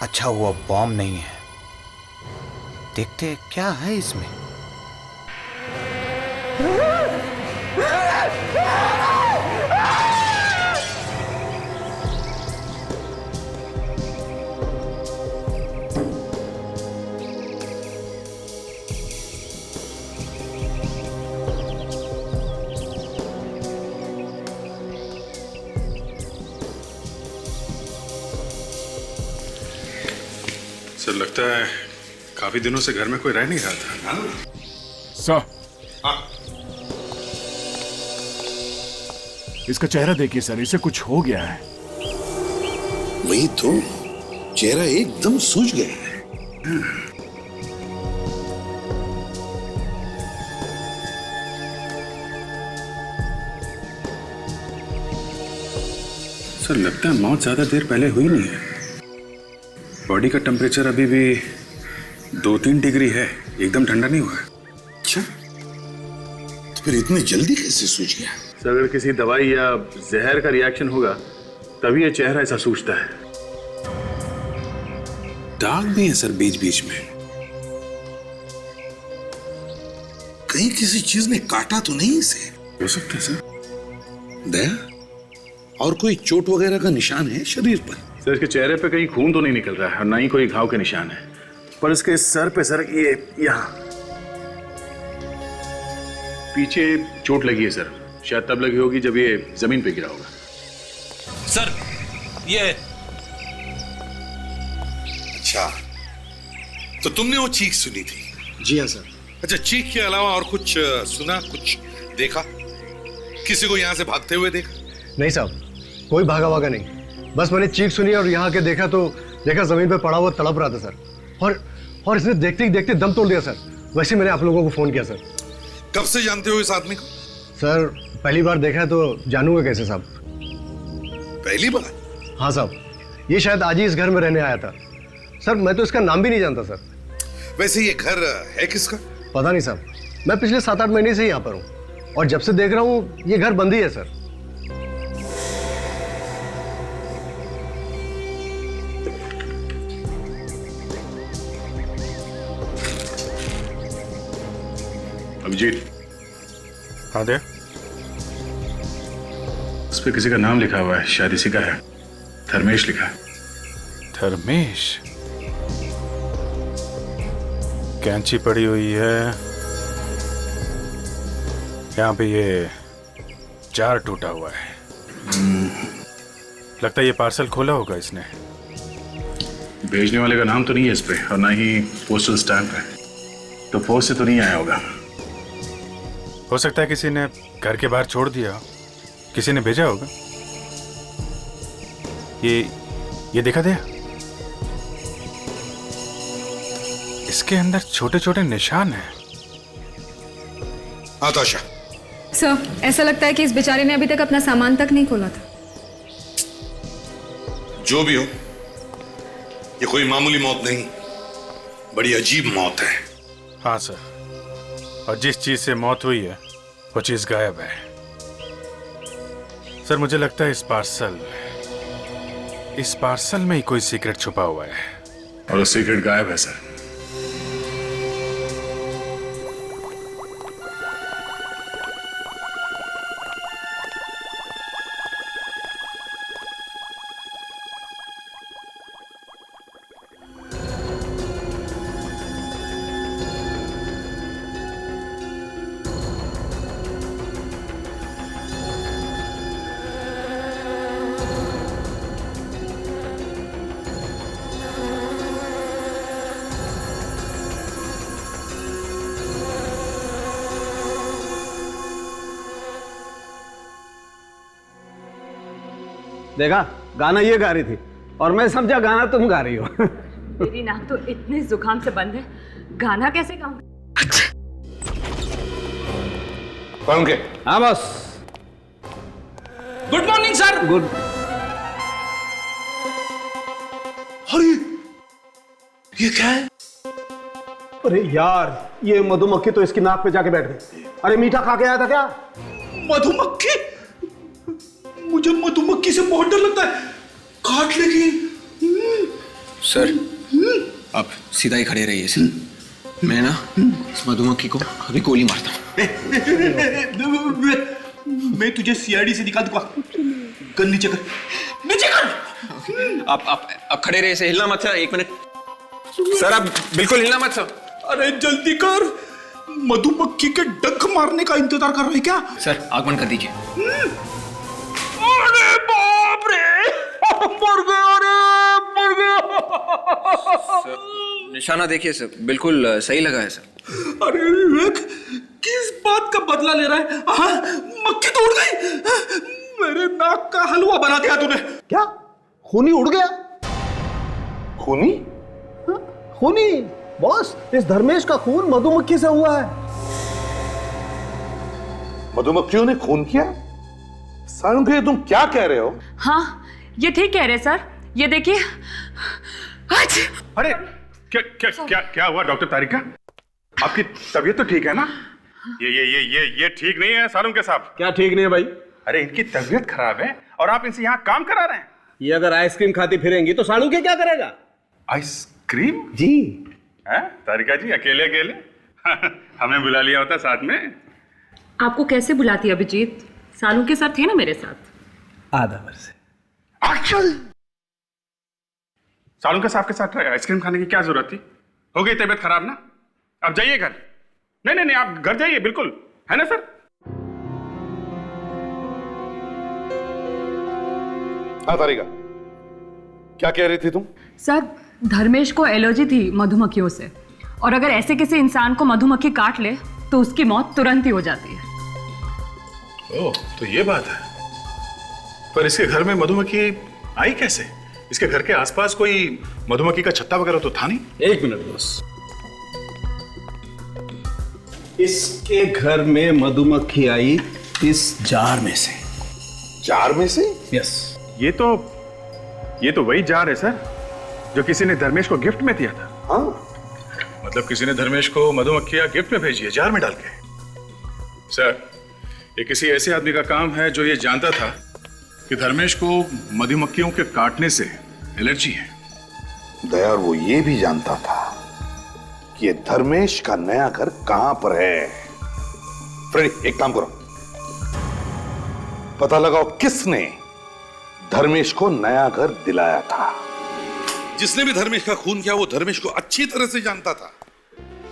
अच्छा हुआ बॉम्ब नहीं है। देखते क्या है इसमें। सर लगता है काफी दिनों से घर में कोई रह नहीं रहा था। सर, इसका चेहरा देखिए सर, इसे कुछ हो गया है। वही तो, चेहरा एकदम सूज गया है। सर लगता है मौत ज्यादा देर पहले हुई नहीं है। बॉडी का टेम्परेचर अभी भी 2-3 डिग्री है, एकदम ठंडा नहीं हुआ है। अच्छा, तो फिर इतनी जल्दी कैसे सूज गया? सर अगर किसी दवाई या जहर का रिएक्शन होगा तभी ये चेहरा ऐसा सूजता है। दाग भी है सर बीच बीच में। कहीं किसी चीज ने काटा तो नहीं इसे? हो सकता है सर। दया, और कोई चोट वगैरह का निशान है शरीर पर? सर इसके चेहरे पे कहीं खून तो नहीं निकल रहा है और ना ही कोई घाव के निशान है, पर इसके सर पे सर ये यहाँ पीछे चोट लगी है सर। शायद तब लगी होगी जब ये जमीन पे गिरा होगा। सर ये। अच्छा, तो तुमने वो चीख सुनी थी? जी हाँ सर। अच्छा, चीख के अलावा और कुछ सुना, कुछ देखा? किसी को यहाँ से भागते हुए देखा? नहीं साहब, कोई भागा वागा नहीं। बस मैंने चीख सुनी और यहाँ के देखा तो देखा जमीन पे पड़ा हुआ तड़प रहा था सर। और इसने देखते ही देखते दम तोड़ दिया सर। वैसे मैंने आप लोगों को फोन किया सर। कब से जानते हो इस आदमी को? सर पहली बार देखा है तो जानूंगा कैसे साहब? पहली बार? हाँ साहब, ये शायद आज ही इस घर में रहने आया था सर। मैं तो इसका नाम भी नहीं जानता सर। वैसे ये घर है किसका? पता नहीं साहब, मैं पिछले 7-8 महीने से यहाँ पर हूँ और जब से देख रहा हूँ ये घर बंद ही है सर। अभिजीत। हाँ दे। उस पे किसी का नाम लिखा हुआ है, शायद इसी का है। धर्मेश लिखा है। धर्मेश? कैंची पड़ी हुई है यहाँ पे, ये जार टूटा हुआ है। लगता है ये पार्सल खोला होगा इसने। भेजने वाले का नाम तो नहीं है इस पे और ना ही पोस्टल स्टैंप है, तो पोस्ट से तो नहीं आया होगा। हो सकता है किसी ने घर के बाहर छोड़ दिया, किसी ने भेजा होगा। ये देखा दे, इसके अंदर छोटे छोटे निशान हैं। आताशा। सर, ऐसा लगता है कि इस बेचारे ने अभी तक अपना सामान तक नहीं खोला था। जो भी हो, ये कोई मामूली मौत नहीं, बड़ी अजीब मौत है। हाँ सर, और जिस चीज से मौत हुई है वो चीज गायब है। सर मुझे लगता है इस पार्सल में ही कोई सीक्रेट छुपा हुआ है। और वो सीक्रेट गायब है सर। देखा, गाना ये गा रही थी और मैं समझा गाना तुम गा रही हो। मेरी नाक तो इतने जुकाम से बंद है, गाना कैसे गाऊं? कौन के? हाँ बस। Good morning sir. गुड। अरे ये क्या है? अरे यार, ये मधुमक्खी तो इसकी नाक पे जाके बैठ गई। अरे मीठा खा के आया था क्या? मधुमक्खी? मुझे मधुमक्खी से बहुत डर लगता है, काट लेगी। सर आप सीधा ही खड़े रहिए सर। मैं ना इस मधुमक्खी को अभी गोली मारता हूँ। मैं तुझे सीआईडी से निकाल दूंगा। गन नीचे कर, नीचे कर। आप खड़े रहिए सर, हिलना मत सर। 1 मिनट सर, आप बिल्कुल हिलना मत सर। अरे जल्दी कर, मधुमक्खी के डंक मारने का इंतजार कर रहे क्या? सर आग बंद कर दीजिए। अरे बाप रे, मर गया रे, मर गया। निशाना देखिए सर, बिल्कुल सही लगा है सर। अरे विवेक, किस बात का बदला ले रहा है? हाँ, मक्खी तो उड़ गई। मेरे नाक का हलवा बना दिया तूने। क्या खूनी उड़ गया? खूनी? खूनी बॉस, इस धर्मेश का खून मधुमक्खी से हुआ है। मधुमक्खियों ने खून किया? सारंगी, तुम क्या कह रहे हो? हाँ, ये ठीक कह रहे सर। ये देखिए। अरे क्या क्या क्या क्या हुआ डॉक्टर तारिका? आपकी तबीयत तो ठीक है ना? ये ठीक नहीं है सारुंके साहब। क्या ठीक नहीं है भाई? अरे इनकी तबीयत खराब है और आप इनसे यहाँ काम करा रहे हैं। ये अगर आइसक्रीम खाती फिरेंगी तो सालू के क्या करेगा? आइसक्रीम? जी। हैं तारिका जी, अकेले अकेले हमें बुला लिया होता साथ में। आपको कैसे बुलाती अभिजीत? सालू के साथ थे ना मेरे साथ। आधा वर्ष सारुंके साहब के साथ आइसक्रीम खाने की क्या जरूरत थी? हो गई तबीयत खराब ना? अब जाइए घर। नहीं, आप घर जाइए बिल्कुल, है ना सर? हाँ तारिका, क्या कह रही थी तुम? सर, धर्मेश को एलर्जी थी मधुमक्खियों से, और अगर ऐसे किसी इंसान को मधुमक्खी काट ले तो उसकी मौत तुरंत ही हो जाती है। ओह, तो ये बात है। पर इसके घर में मधुमक्खी आई कैसे? इसके घर के आसपास कोई मधुमक्खी का छत्ता वगैरह तो था नहीं। 1 मिनट बॉस। इसके घर में मधुमक्खी आई इस जार में से। जार में से? यस। ये तो वही जार है सर जो किसी ने धर्मेश को गिफ्ट में दिया था। हाँ, मतलब किसी ने धर्मेश को मधुमक्खियां गिफ्ट में भेजी है, जार में डाल के। सर, ये किसी ऐसे आदमी का काम है जो ये जानता था कि धर्मेश को मधुमक्खियों के काटने से एलर्जी है। दया, और वो ये भी जानता था कि ये धर्मेश का नया घर कहां पर है। फ्रेडी, एक काम करो, पता लगाओ किसने धर्मेश को नया घर दिलाया था। जिसने भी धर्मेश का खून किया वो धर्मेश को अच्छी तरह से जानता था।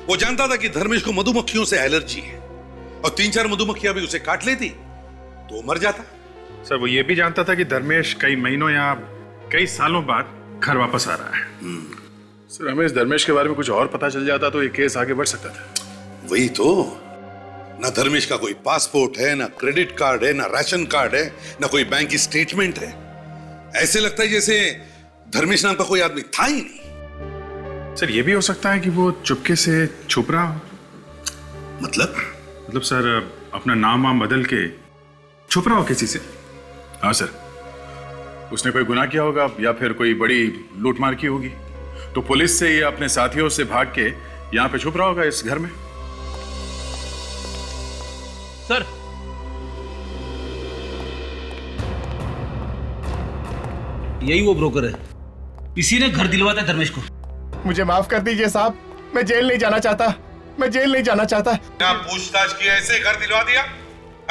वो जानता था कि धर्मेश को मधुमक्खियों से एलर्जी है और 3-4 मधुमक्खियां भी उसे काट लेती तो वो मर जाता। सर, वो ये भी जानता था कि धर्मेश कई महीनों या कई सालों बाद घर वापस आ रहा है। सर, हमें इस धर्मेश के बारे में कुछ और पता चल जाता तो ये केस आगे बढ़ सकता था। वही तो, ना धर्मेश का कोई पासपोर्ट है, ना क्रेडिट कार्ड है, ना राशन कार्ड है, ना कोई बैंक की स्टेटमेंट है। ऐसे लगता है जैसे धर्मेश नाम का कोई आदमी था ही नहीं। सर, ये भी हो सकता है कि वो चुपके से छुप रहा हो। मतलब सर, अपना नाम वाम बदल के छुप रहा हो किसी से। हाँ सर, उसने कोई गुनाह किया होगा या फिर कोई बड़ी लूटमार की होगी, तो पुलिस से या अपने साथियों से भाग के यहाँ पे छुप रहा होगा इस घर में। सर, यही वो ब्रोकर है, इसी ने घर दिलवाता है धर्मेश को। मुझे माफ कर दीजिए साहब, मैं जेल नहीं जाना चाहता, मैं जेल नहीं जाना चाहता। क्या पूछताछ की, ऐसे घर दिलवा दिया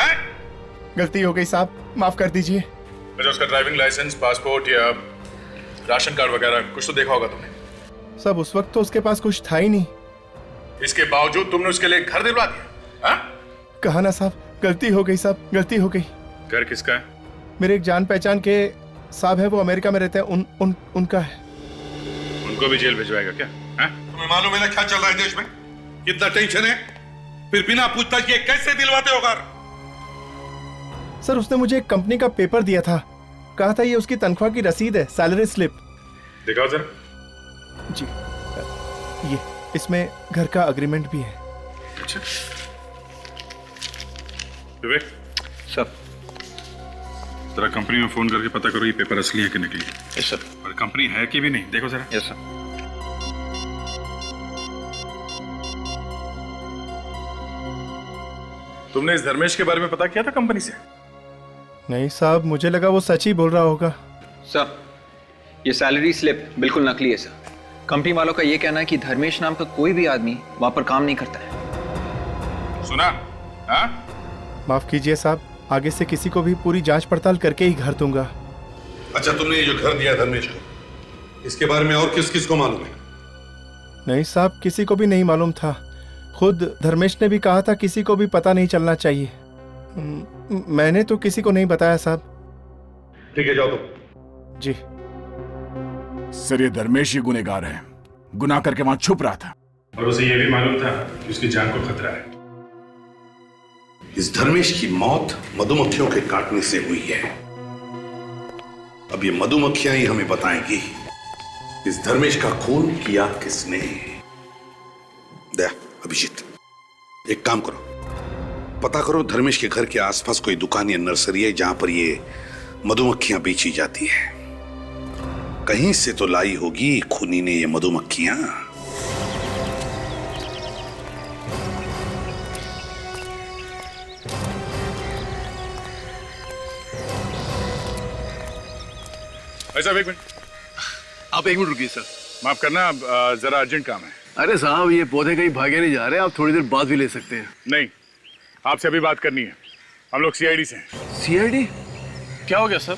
है? गलती हो गई साहब, माफ कर दीजिए। अच्छा, उसका ड्राइविंग लाइसेंस, पासपोर्ट या राशन कार्ड वगैरह कुछ तो देखा होगा तुमने? सब उस वक्त तो उसके पास कुछ था ही नहीं। इसके बावजूद तुमने उसके लिए घर दिलवा दिया? हाँ? कहा ना साहब, गलती हो गई साहब, गलती हो गई। घर किसका है? मेरे एक जान पहचान के साहब है, वो अमेरिका में रहते हैं, उनका है। उनको भी जेल भिजवाएगा क्या? तुम्हें मालूम है ना क्या चल रहा है देश में? कितना टेंशन है, फिर बिना पूछताछ किए कैसे दिलवाते हो घर? सर, उसने मुझे एक कंपनी का पेपर दिया था, कहा था ये उसकी तनख्वाह की रसीद है, सैलरी स्लिप। दिखाओ जरा। जी, ये इसमें घर का एग्रीमेंट भी है। अच्छा विवेक, सर, जरा कंपनी में फोन करके पता करो ये पेपर असली है कि नकली है। Yes sir. और कंपनी है कि भी नहीं, देखो जरा। Yes sir. तुमने इस धर्मेश के बारे में पता किया था कंपनी से? नहीं साहब, मुझे लगा वो सच ही बोल रहा होगा। सर, ये सैलरी स्लिप बिल्कुल नकली है सर। कंपनी वालों का ये कहना है कि धर्मेश नाम का कोई भी आदमी वहां पर काम नहीं करता है। सुना? हाँ? माफ कीजिए साहब, आगे से किसी को भी पूरी जांच पड़ताल करके ही घर दूंगा। अच्छा, तुमने ये जो घर दिया धर्मेश को, इसके बारे में और किस किस को मालूम है? नहीं साहब, किसी को भी नहीं मालूम था। खुद धर्मेश ने भी कहा था किसी को भी पता नहीं चलना चाहिए। मैंने तो किसी को नहीं बताया साहब। ठीक है, जाओ तुम। जी सर, ये धर्मेश ही गुनहगार है। गुनाह करके वहां छुप रहा था और उसे यह भी मालूम था कि उसकी जान को खतरा है। इस धर्मेश की मौत मधुमक्खियों के काटने से हुई है। अब ये मधुमक्खियां ही हमें बताएंगी इस धर्मेश का खून किया किसने। दया, अभिजीत, एक काम करो, पता करो धर्मेश के घर के आसपास कोई दुकान या नर्सरी है जहां पर ये मधुमक्खियां बेची जाती है। कहीं से तो लाई होगी खूनी ने ये मधुमक्खियां। ऐसा एक मिनट, आप एक मिनट रुकिए सर। माफ करना, जरा अर्जेंट काम है। अरे साहब, ये पौधे कहीं भागे नहीं जा रहे, आप थोड़ी देर बाद भी ले सकते हैं। नहीं, आपसे अभी बात करनी है। हम लोग सीआईडी से हैं। सीआईडी? क्या हो गया सर?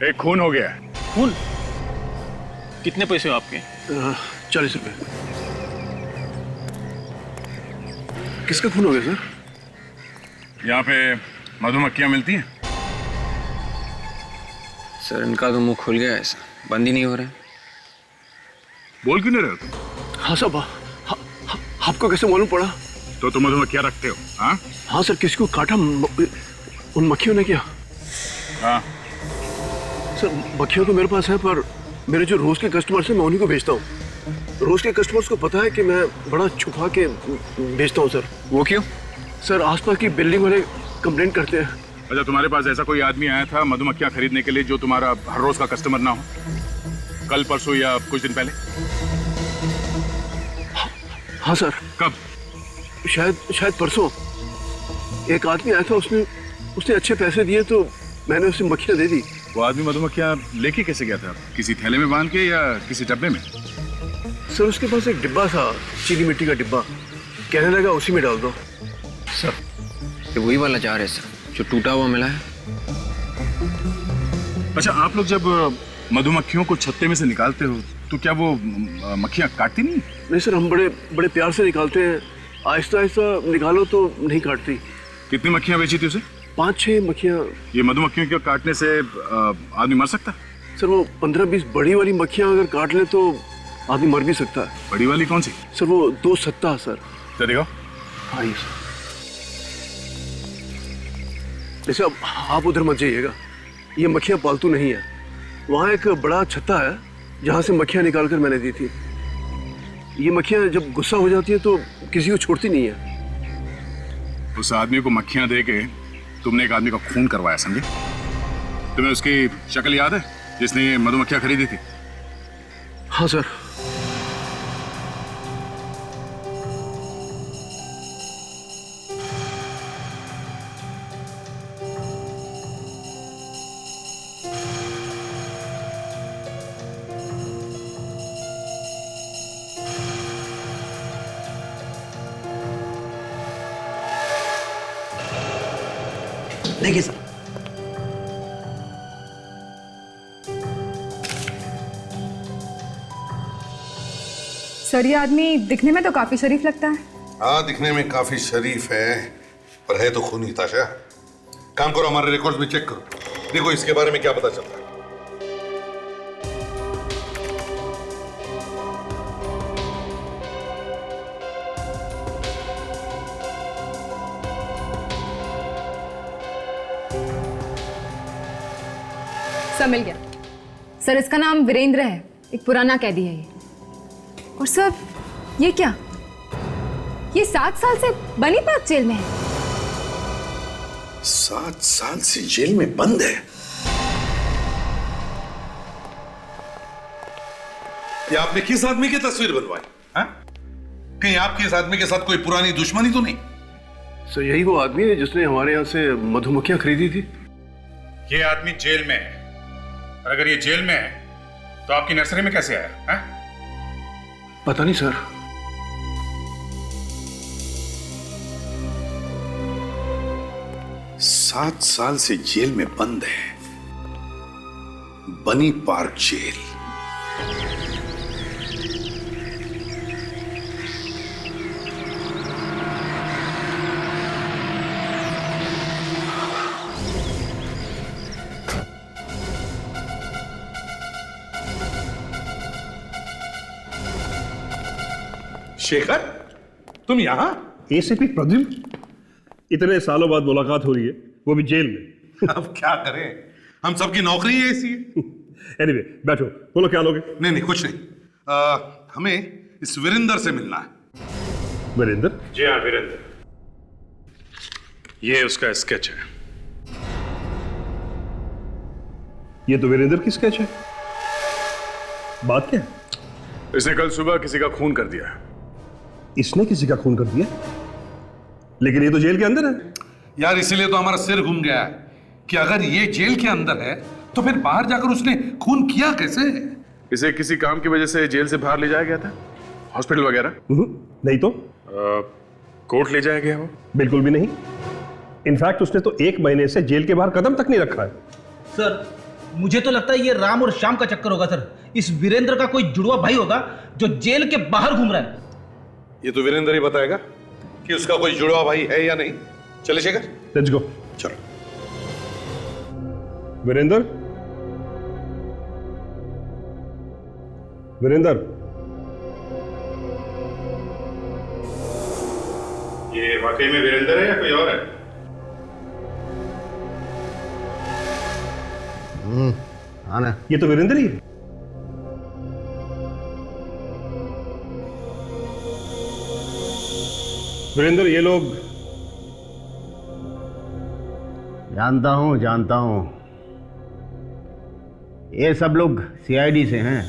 एक खून हो गया है। खून? कितने पैसे हो आपके? 40 रुपए। किसका खून हो गया सर? यहाँ पे मधुमक्खियां मिलती हैं। सर, इनका तो मुंह खुल गया है, ऐसा बंद ही नहीं हो रहा है। बोल क्यों नहीं रहे हो तुम? हाँ साहब, आपको कैसे मालूम पड़ा? तो तुम मधुमक्खियां रखते हो? हाँ हाँ सर, किसी को काटा उन मक्खियों ने क्या? हाँ। सर, मक्खियाँ तो मेरे पास है, पर मेरे जो रोज के कस्टमर्स हैं मैं उन्हीं को भेजता हूँ। रोज के कस्टमर्स को पता है कि मैं बड़ा छुपा के भेजता हूँ सर। वो क्यों? सर, आसपास की बिल्डिंग वाले कंप्लेंट करते हैं। अच्छा, तुम्हारे पास ऐसा कोई आदमी आया था मधुमक्खियां खरीदने के लिए जो तुम्हारा हर रोज का कस्टमर ना हो? कल, परसों या कुछ दिन पहले? हाँ सर। कब? शायद परसों एक आदमी आया था, उसने अच्छे पैसे दिए तो मैंने उसे मक्खियाँ दे दी। वो आदमी मधुमक्खियां लेके कैसे गया था? किसी थैले में बांध के या किसी डब्बे में? सर, उसके पास एक डिब्बा था, चीनी मिट्टी का डिब्बा। कहने लगा उसी में डाल दो। सर, ये वही वाला जार है सर जो टूटा हुआ मिला है। अच्छा, आप लोग जब मधुमक्खियों को छत्ते में से निकालते हो तो क्या वो मक्खियां काटती नहीं? नहीं सर, हम बड़े बड़े प्यार से निकालते हैं। आहिस्ता आहिस्ता निकालो तो नहीं काटती। कितनी मक्खियां बेची थी उसे? 5-6 मक्खियाँ। ये मधुमक्खियों के काटने से आदमी मर सकता है? सर, वो 15-20 बड़ी वाली मक्खियाँ अगर काट ले तो आदमी मर भी सकता है। बड़ी वाली कौन सी? सर, वो 2 सत्ता सर। तो देखो। हाँ ये सर। जैसे अब आप उधर मत जाइएगा, ये मक्खियाँ पालतू नहीं है। वहाँ एक बड़ा छत्ता है जहाँ से मक्खियाँ निकाल कर मैंने दी थी। ये मक्खियाँ जब गुस्सा हो जाती है तो किसी को छोड़ती नहीं है। उस आदमी को मक्खियां दे के तुमने एक आदमी का खून करवाया, समझे? तुम्हें उसकी शक्ल याद है जिसने मधुमक्खियां खरीदी थी? हाँ सर। देखिए सर, सर ये आदमी दिखने में तो काफी शरीफ लगता है। हाँ, दिखने में काफी शरीफ है, पर है तो खूनी ताशा। काम करो, हमारे रिकॉर्ड्स में चेक करो, देखो इसके बारे में क्या पता चलता है। सर मिल गया। सर, इसका नाम वीरेंद्र है, एक पुराना कैदी है ये। और सर, ये क्या? ये 7 साल से बनी बात जेल में है। 7 साल से जेल में बंद है? ये आपने किस आदमी की तस्वीर बनवाई? हाँ? कहीं आपकी इस आदमी के साथ कोई पुरानी दुश्मनी तो नहीं? सर, यही वो आदमी है जिसने हमारे यहाँ से मधुमक्खियाँ खरीदी थी। ये आदमी जेल में है, और अगर ये जेल में है तो आपकी नर्सरी में कैसे आया? पता नहीं सर। 7 साल से जेल में बंद है, बनी पार्क जेल। शेखर, तुम यहां? एसीपी प्रद्युम्न, इतने सालों बाद मुलाकात हो रही है, वो भी जेल में। अब क्या करें, हम सबकी नौकरी है ऐसी है। एनीवे, बैठो, बोलो क्या लोगे? नहीं कुछ नहीं। हमें इस वीरेंद्र से मिलना है। वीरेंद्र? जी हाँ, वीरेंद्र। ये उसका स्केच है। ये तो वीरेंद्र की स्केच है। बात क्या है? इसने कल सुबह किसी का खून कर दिया। इसने किसी का खून कर दिया? लेकिन ये तो जेल के अंदर है। यार इसीलिए तो हमारा सिर घूम गया है कि अगर ये जेल के अंदर है तो फिर बाहर जाकर उसने खून किया कैसे? इसे किसी काम की वजह से जेल से बाहर ले जाया गया था, हॉस्पिटल वगैरह? नहीं तो कोर्ट ले जाया गया वो? बिल्कुल भी नहीं। इनफैक्ट उसने तो 1 महीने से जेल के बाहर कदम तक नहीं रखा है। सर, मुझे तो लगता है ये राम और श्याम का चक्कर होगा सर। इस वीरेंद्र का कोई जुड़वा भाई होगा जो जेल के बाहर घूम रहा है। ये तो वीरेंद्र ही बताएगा कि उसका कोई जुड़वा भाई है या नहीं। चले शेखर, लेट्स गो। चलो। वीरेंद्र, वीरेंद्र, ये वाकई में वीरेंद्र है या कोई और है? हाँ ना, ये तो वीरेंद्र ही है। वीरेंद्र, ये लोग? जानता हूं, ये सब लोग सीआईडी से हैं।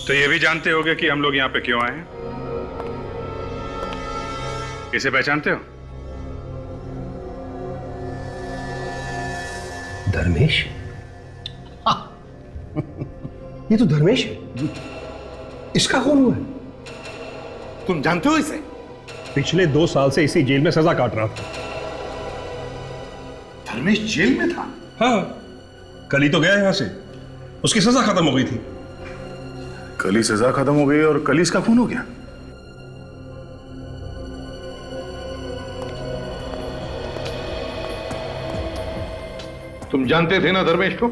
तो ये भी जानते होगे कि हम लोग यहाँ पे क्यों आए हैं? इसे पहचानते हो? धर्मेश? ये तो धर्मेश है। इसका खून हुआ है। तुम जानते हो इसे? पिछले 2 साल से इसी जेल में सजा काट रहा था। धर्मेश जेल में था? हाँ, कल ही तो गया यहां से, उसकी सजा खत्म हो गई थी। कल ही सजा खत्म हो गई और कल ही इसका खून हो गया? तुम जानते थे ना धर्मेश को?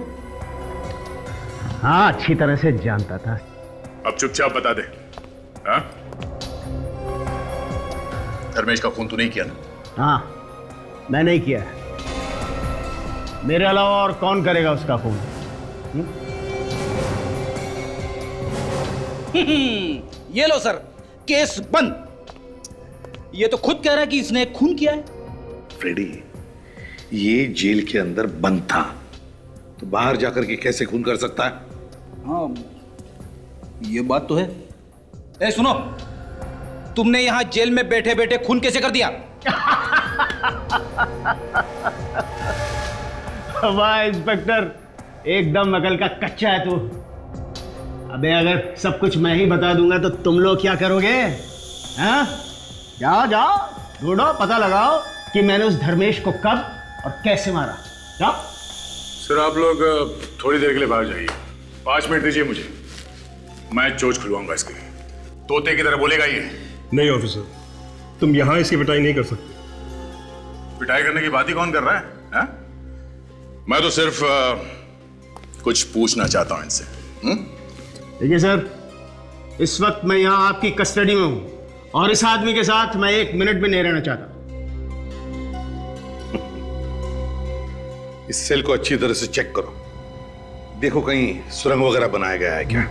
हाँ, अच्छी तरह से जानता था। अब चुपचाप बता दे। हाँ? धर्मेश का खून तू नहीं किया ना? हाँ, मैं नहीं किया। मेरे अलावा और कौन करेगा उसका खून? ये लो सर, केस बंद। ये तो खुद कह रहा है कि इसने खून किया है। फ्रेडी, ये जेल के अंदर बंद था तो बाहर जाकर के कैसे खून कर सकता है? हाँ, ये बात तो है। ए सुनो, तुमने यहां जेल में बैठे बैठे खून कैसे कर दिया? वाह इंस्पेक्टर, एकदम अकल का कच्चा है तू। अबे अगर सब कुछ मैं ही बता दूंगा तो तुम लोग क्या करोगे? हाँ? जाओ जाओ, ढूंढो, पता लगाओ कि मैंने उस धर्मेश को कब और कैसे मारा। जाओ। सर, आप लोग थोड़ी देर के लिए बाहर जाइए। 5 मिनट दीजिए मुझे, मैं चोच खुलवाऊंगा इसके। तोते की तरह बोलेगा ये। नहीं ऑफिसर, तुम यहां इसकी पिटाई नहीं कर सकते। पिटाई करने की बात ही कौन कर रहा है? हा? मैं तो सिर्फ कुछ पूछना चाहता हूं इनसे। देखिए सर, इस वक्त मैं यहां आपकी कस्टडी में हूं और इस आदमी के साथ मैं 1 मिनट भी नहीं रहना चाहता। इस सेल को अच्छी तरह से चेक करो, देखो कहीं सुरंग वगैरह बनाया गया है क्या।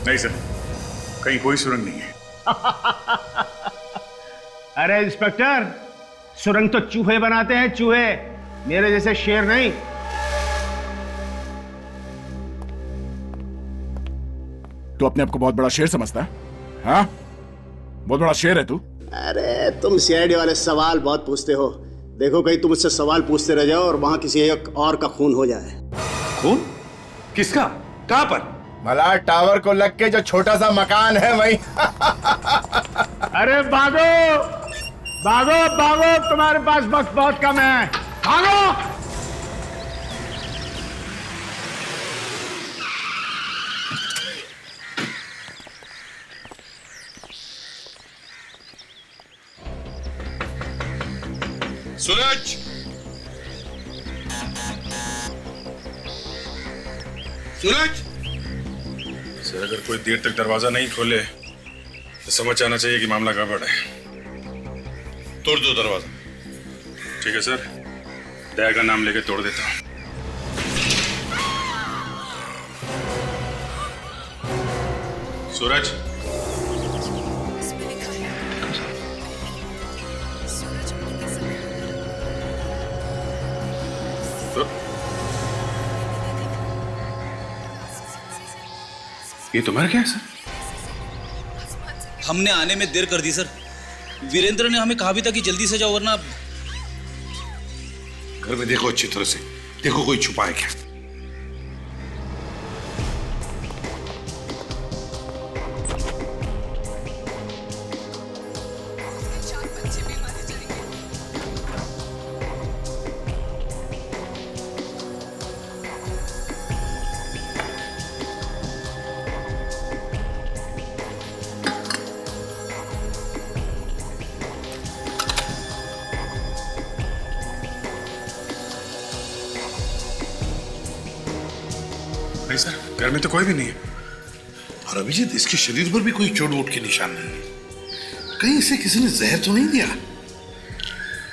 नहीं सर, कहीं कोई सुरंग नहीं है। अरे इंस्पेक्टर, सुरंग तो चूहे बनाते हैं, चूहे, मेरे जैसे शेर नहीं। तो अपने आप को बहुत बड़ा शेर समझता है? हाँ? बहुत बड़ा शेर है तू। अरे तुम सीआईडी वाले सवाल बहुत पूछते हो। देखो कहीं तुम मुझसे सवाल पूछते रह जाओ और वहां किसी एक और का खून हो जाए। खून? किसका? कहां पर? मलार टावर को लग के जो छोटा सा मकान है वही। अरे भागो भागो भागो, तुम्हारे पास वक्त बहुत कम है, भागो। सूरज, सूरज। सर अगर कोई देर तक दरवाजा नहीं खोले तो समझ आना चाहिए कि मामला गड़बड़ है। तोड़ दो दरवाजा। ठीक है सर, दया का नाम लेके तोड़ देता हूं। सूरज, ये तुम्हारा क्या है सर? हमने आने में देर कर दी सर। वीरेंद्र ने हमें कहा भी था कि जल्दी से जाओ वरना। घर में देखो अच्छी तरह से, देखो कोई छुपा है क्या। नहीं सर, घर में तो कोई भी नहीं है। और अभिजीत, इसके शरीर पर भी कोई चोट वोट के निशान नहीं है। कहीं इसे किसी ने जहर तो नहीं दिया?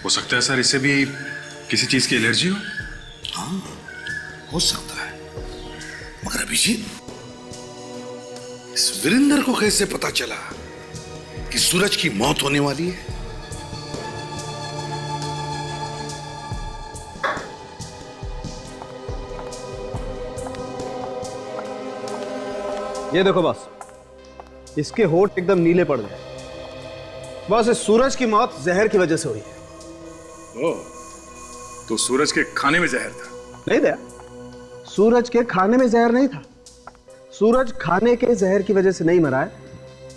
हो सकता है सर इसे भी किसी चीज की एलर्जी हो। हाँ, हो सकता है। मगर अभिजीत, इस वीरेंद्र को कैसे पता चला कि सूरज की मौत होने वाली है? ये देखो बस, इसके होठ एकदम नीले पड़ गए। बस इस सूरज की मौत जहर की वजह से हुई है। ओह, तो सूरज के खाने में जहर था? नहीं दया, सूरज के खाने में जहर नहीं था। सूरज खाने के जहर की वजह से नहीं मरा है,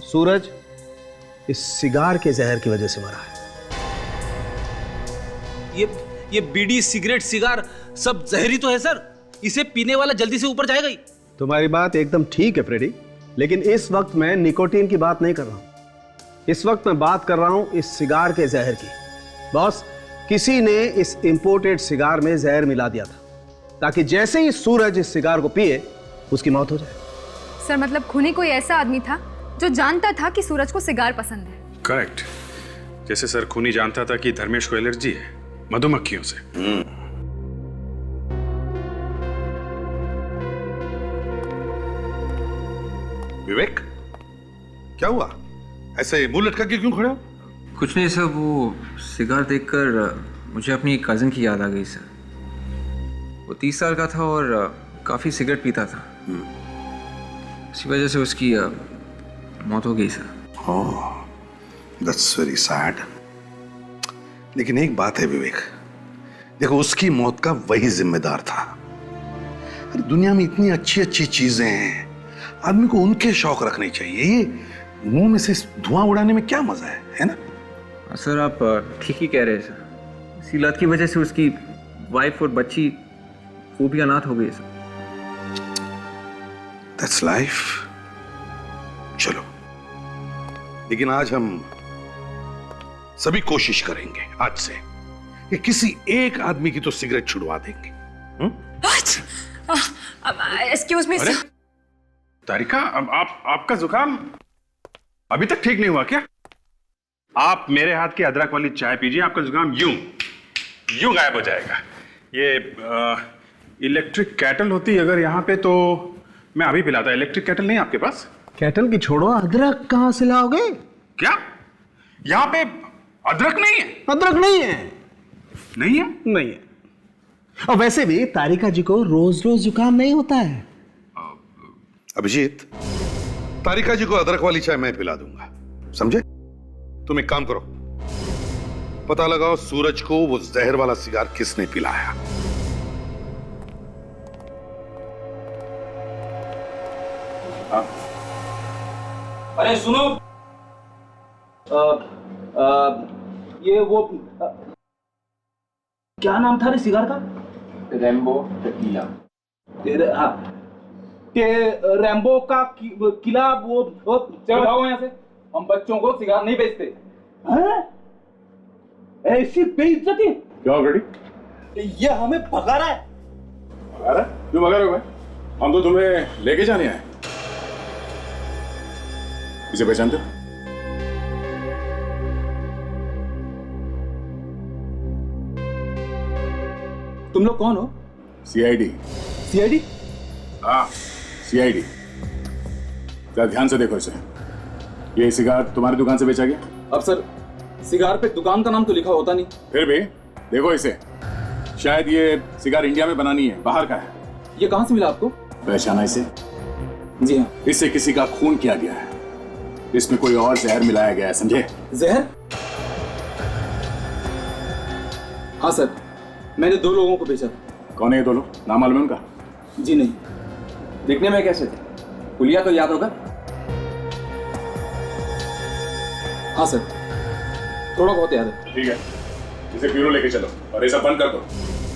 सूरज इस सिगार के जहर की वजह से मरा है। ये बीड़ी, सिगरेट, सिगार सब जहरी तो है सर। इसे पीने वाला जल्दी से ऊपर जाएगा ही। तुम्हारी बात एकदम ठीक है फ्रेडी, लेकिन इस वक्त मैं निकोटीन की बात नहीं कर रहा हूं। इस वक्त मैं बात कर रहा हूं इस सिगार के जहर की। बॉस, किसी ने इस इंपोर्टेड सिगार में जहर मिला दिया था ताकि जैसे ही सूरज इस सिगार को पिए उसकी मौत हो जाए। सर मतलब खूनी कोई ऐसा आदमी था जो जानता था कि सूरज को सिगार पसंद है। करेक्ट। जैसे सर खूनी जानता था कि धर्मेश को एलर्जी है मधुमक्खियों से। विवेक, क्या हुआ? ऐसे मुंह लटका के क्यों खड़े हो? कुछ नहीं सर, वो सिगार देखकर मुझे अपनी कज़न की याद आ गई सर। वो 30 साल का था और काफ़ी सिगरेट पीता था। इसी वजह से उसकी मौत हो गई sir. Oh, that's very sad. लेकिन एक बात है विवेक, देखो उसकी मौत का वही जिम्मेदार था। अरे दुनिया में इतनी अच्छी अच्छी चीजें हैं, आदमी को उनके शौक रखने चाहिए। ये मुंह में से धुआं उड़ाने में क्या मजा है ना? सर आप ठीक ही कह रहे हैं सर। इसी लत की वजह से उसकी वाइफ और बच्ची वो भी अनाथ हो गई सर। That's life. चलो, लेकिन आज हम सभी कोशिश करेंगे आज से कि किसी एक आदमी की तो सिगरेट छुड़वा देंगे। Excuse me sir. तारिका, अब आपका जुकाम अभी तक ठीक नहीं हुआ क्या? आप मेरे हाथ की अदरक वाली चाय पीजिए, आपका जुकाम यूं गायब हो जाएगा। ये इलेक्ट्रिक कैटल होती अगर यहाँ पे तो मैं अभी पिलाता। इलेक्ट्रिक कैटल नहीं आपके पास? कैटल की छोड़ो, अदरक कहां से लाओगे? क्या यहाँ पे अदरक नहीं है? अदरक नहीं है। नहीं है? नहीं है। और वैसे भी तारिका जी को रोज रोज जुकाम नहीं होता है। अभिजीत, तारिका जी को अदरक वाली चाय मैं पिला दूंगा, समझे? तुम एक काम करो, पता लगाओ सूरज को वो जहर वाला सिगार किसने पिलाया। अरे सुनो, ये वो क्या नाम था रे सिगार का? Rainbow tequila. हाँ, रैम्बो का किला वो चलो भागो यहाँ से, हम बच्चों को सिगार नहीं बेचते। हैं? ऐसी बेइज्जती? क्या गड़ी? ये हमें भगा रहा है। भगा रहा है? क्यों भगा रहे हो भाई? हम तो तुम्हें लेके जाने आए। इसे पहचानते हो? तुम लोग कौन हो? सीआईडी। सीआईडी? हाँ, सीआईडी। जरा ध्यान से देखो इसे। ये सिगार तुम्हारी दुकान से बेचा गया? अब सर, सिगार पे दुकान का नाम तो लिखा होता नहीं। फिर भी देखो इसे, शायद ये सिगार इंडिया में बनानी है, बाहर का है। ये कहाँ से मिला आपको? पहचाना इसे? जी हाँ। इससे किसी का खून किया गया है, इसमें कोई और जहर मिलाया गया है, समझे? जहर? हाँ सर, मैंने 2 लोगों को बेचा था। कौन है ये 2 लोग? नाम मालूम है उनका? जी नहीं। दिखने में कैसे थे? पुलिया तो याद होगा? हाँ सर, थोड़ा बहुत याद है। ठीक है, इसे ब्यूरो लेके चलो और ये सब बंद कर दो।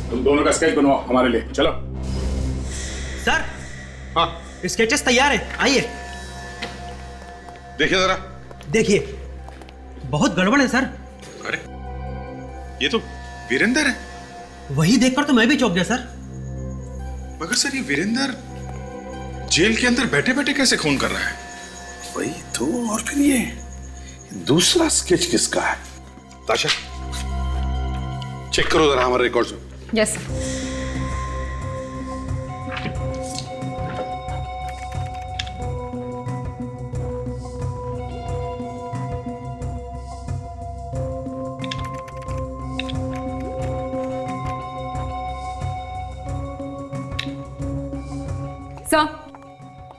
तुम दोनों का स्केच बनवाओ हमारे लिए, चलो। सर, हाँ स्केचेस तैयार है, आइए देखिए जरा। देखिए, बहुत गड़बड़ है सर। अरे ये तो वीरेंद्र है। वही देखकर तो मैं भी चौंक गया सर। मगर सर, ये वीरेंद्र जेल के अंदर बैठे बैठे कैसे खून कर रहा है? वही तो, और फिर ये दूसरा स्केच किसका है? ताशा, चेक करो जरा हमारे रिकॉर्ड्स में। यस। सर।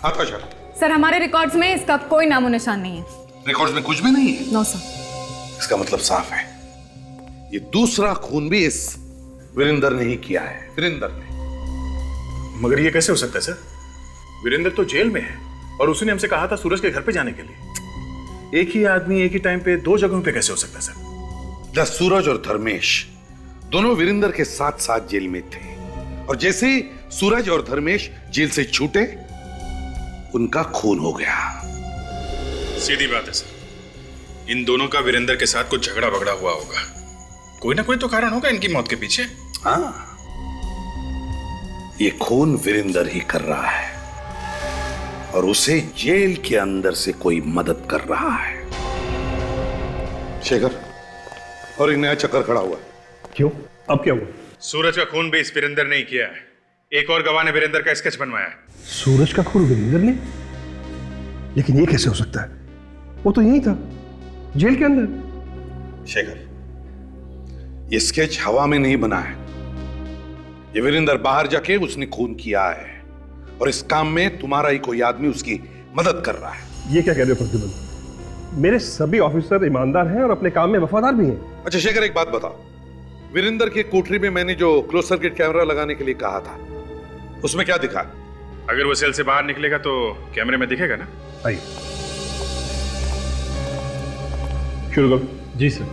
हाँ ताशा, सर, हमारे रिकॉर्ड्स में इसका कोई नामो निशान नहीं है। रिकॉर्ड्स में कुछ भी नहीं है? No sir. इसका मतलब साफ है, ये दूसरा खून भी इस वीरेंद्र ने ही किया है। वीरेंद्र ने। मगर ये कैसे हो सकता है सर? वीरेंद्र तो जेल में है और उसने हमसे कहा था सूरज के घर पे जाने के लिए। एक ही आदमी एक ही टाइम पे 2 जगहों पे कैसे हो सकता है सर? सूरज और धर्मेश दोनों वीरेंद्र के साथ साथ जेल में थे, और जैसे ही सूरज और धर्मेश जेल से छूटे, उनका खून हो गया। सीधी बात है सर, इन दोनों का वीरेंद्र के साथ कुछ झगड़ा बगड़ा हुआ होगा। कोई ना कोई तो कारण होगा इनकी मौत के पीछे। हाँ, ये खून वीरेंद्र ही कर रहा है और उसे जेल के अंदर से कोई मदद कर रहा है। शेखर, और एक नया चक्कर खड़ा हुआ है। क्यों? अब क्या हुआ? सूरज का खून भी इस वीरेंद्र ने ही किया है। एक और गवाह ने वीरेंद्र का स्केच बनवाया है। सूरज का खून वीरेंद्र ने? लेकिन ये कैसे हो सकता है? वो तो यही था, जेल के अंदर। शेखर, ये स्केच हवा में नहीं बना है। ये वीरेंद्र बाहर जाके उसने खून किया है, और इस काम में तुम्हारा ही कोई आदमी उसकी मदद कर रहा है। ये क्या कह रहे हो प्रतिबल? मेरे सभी ऑफिसर ईमानदार हैं और अपने काम में वफादार भी हैं। अच्छा शेखर, एक बात बताओ, वीरेंद्र की कोठरी में मैंने जो क्लोज सर्किट कैमरा लगाने के लिए कहा था, उसमें क्या दिखा? अगर वो सेल से बाहर निकलेगा तो कैमरे में दिखेगा ना। आइए शुरू करो। जी सर।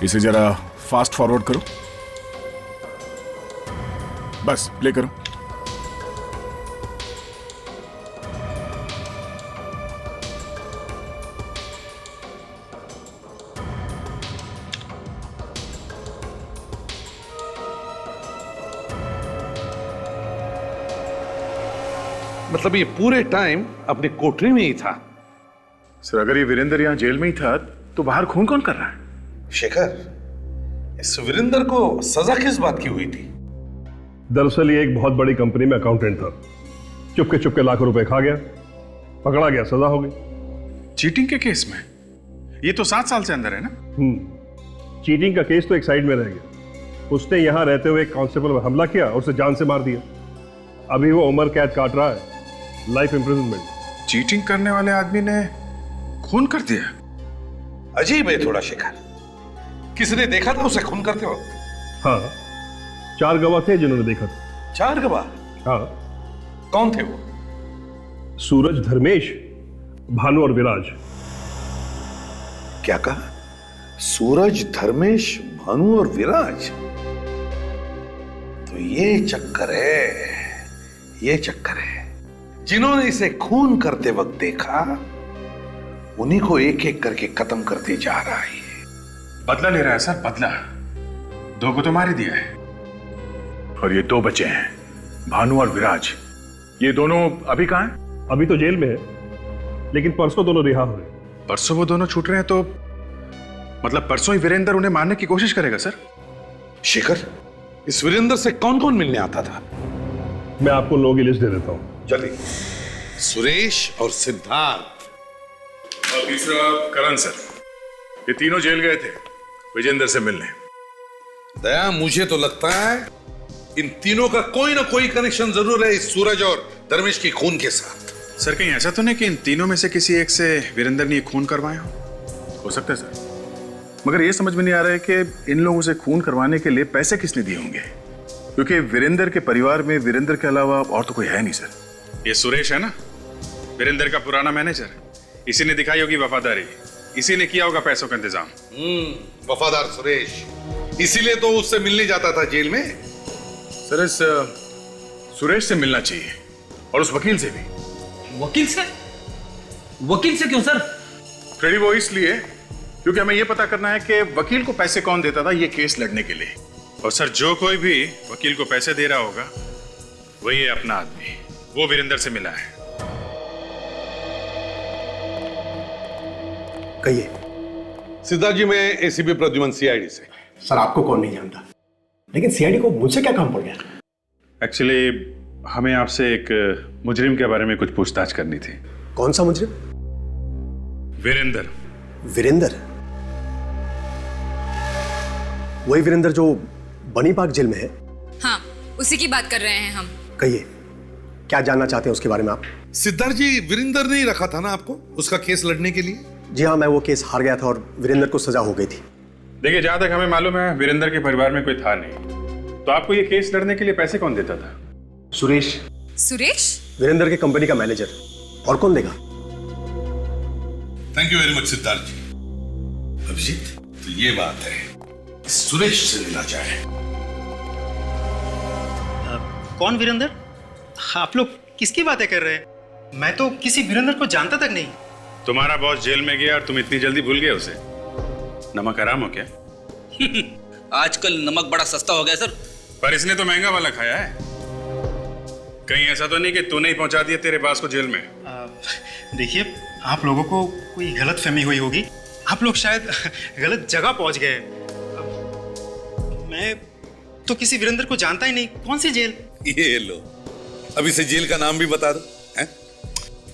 इसे जरा फास्ट फॉरवर्ड करो, बस प्ले करो। मतलब ये पूरे टाइम अपनी कोठरी में ही था? सर, अगर ये वीरेंद्र यहाँ जेल में ही था तो बाहर खून कौन कर रहा है? शेखर, इस वीरेंद्र को सजा किस बात की हुई थी? दरअसल ये एक बहुत बड़ी कंपनी में अकाउंटेंट था, चुपके चुपके लाखों रुपए खा गया, पकड़ा गया, सजा हो गई। चीटिंग के केस में? ये तो 7 साल से अंदर है ना? चीटिंग का केस तो एक साइड में रह गया। उसने यहां रहते हुए एक कांस्टेबल पर हमला किया और उसे जान से मार दिया। अभी वो उम्र कैद काट रहा है, लाइफ इंप्रिजनमेंट। चीटिंग करने वाले आदमी ने खून कर दिया। अजीब है थोड़ा शेखर। किसने देखा था उसे खून करते वक्त? हाँ, 4 गवाह थे जिन्होंने देखा था। 4 गवाह? हाँ। कौन थे वो? सूरज, धर्मेश, भानु और विराज। क्या कहा? सूरज, धर्मेश, भानु और विराज? तो ये चक्कर है, ये चक्कर है। जिन्होंने इसे खून करते वक्त देखा उन्हीं को एक एक करके खत्म करते जा रहा है। बदला ले रहा है सर, बदला। 2 को तो मार ही दिया है और ये 2 बचे हैं, भानु और विराज। ये दोनों अभी कहां हैं? अभी तो जेल में है, लेकिन परसों दोनों रिहा हुए। परसों वो दोनों छूट रहे हैं तो मतलब परसों ही वीरेंद्र उन्हें मारने की कोशिश करेगा सर? शेखर, इस वीरेंद्र से कौन कौन मिलने आता था? मैं आपको लोगों की लिस्ट दे देता हूं। जल्दी। सुरेश और सिद्धार्थ और तीसरा करण सर। ये तीनों जेल गए थे विजेंद्र से मिलने। दया, मुझे तो लगता है इन तीनों का कोई ना कोई कनेक्शन जरूर है इस सूरज और धर्मेश की खून के साथ। सर कहीं ऐसा तो नहीं कि इन तीनों में से किसी एक से वीरेंद्र ने खून करवाया हो सकता है सर, मगर ये समझ में नहीं आ रहा है कि इन लोगों से खून करवाने के लिए पैसे किसने दिए होंगे, क्योंकि वीरेंद्र के परिवार में वीरेंद्र के अलावा और तो कोई है नहीं सर। ये सुरेश है ना, वीरेंद्र का पुराना मैनेजर, इसी ने दिखाई होगी वफादारी, इसी ने किया होगा पैसों का इंतजाम। वफादार सुरेश, इसीलिए तो उससे मिलने जाता था जेल में। सर इस सुरेश से मिलना चाहिए और उस वकील से भी। वकील से? वकील से क्यों सर? फ्रेडी, वो इसलिए क्योंकि हमें यह पता करना है कि वकील को पैसे कौन देता था ये केस लड़ने के लिए। और सर जो कोई भी वकील को पैसे दे रहा होगा वही है अपना आदमी, वो वीरेंद्र से मिला है। कहिए। सिद्धार्थ जी, मैं एसीपी प्रद्युमन, सीआईडी से। सर आपको कौन नहीं जानता, लेकिन सीआईडी को मुझसे क्या काम पड़ गया? एक्चुअली हमें आपसे एक मुजरिम के बारे में कुछ पूछताछ करनी थी। कौन सा मुजरिम? वीरेंद्र। वीरेंद्र? वही वीरेंद्र जो बनी पार्क जेल में है? हाँ, उसी की बात कर रहे हैं हम। कहिए, क्या जानना चाहते हैं उसके बारे में आप? सिद्धार्थ जी, वीरेंद्र ने ही रखा था ना आपको उसका केस लड़ने के लिए? जी हाँ, मैं वो केस हार गया था और वीरेंद्र को सजा हो गई थी। देखिए, जहां तक हमें मालूम है वीरेंद्र के परिवार में कोई था नहीं, तो आपको ये केस लड़ने के लिए पैसे कौन देता था? सुरेश। सुरेश? वीरेंद्र के कंपनी का मैनेजर, और कौन देगा? Thank you very much Siddharth ji. Abhijit, तो ये बात है, सुरेश से मिला जाए। कौन वीरेंद्र? आप लोग किसकी बातें कर रहे हैं? मैं तो किसी वीरेंद्र को जानता तक नहीं। तुम्हारा बॉस जेल में गया और तुम इतनी जल्दी भूल गए उसे? नमक हराम हो क्या? आजकल नमक बड़ा सस्ता हो गया सर। पर इसने तो महंगा वाला खाया है। कहीं ऐसा तो नहीं कि तूने ही पहुंचा दिया तेरे बास को जेल में? देखिए, आप लोगों को कोई गलत फहमी हुई होगी। आप लोग शायद गलत जगह पहुंच गए। मैं तो किसी वीरेंद्र को जानता ही नहीं। कौन सी जेल? ये लो, अब इसे जेल का नाम भी बता दो।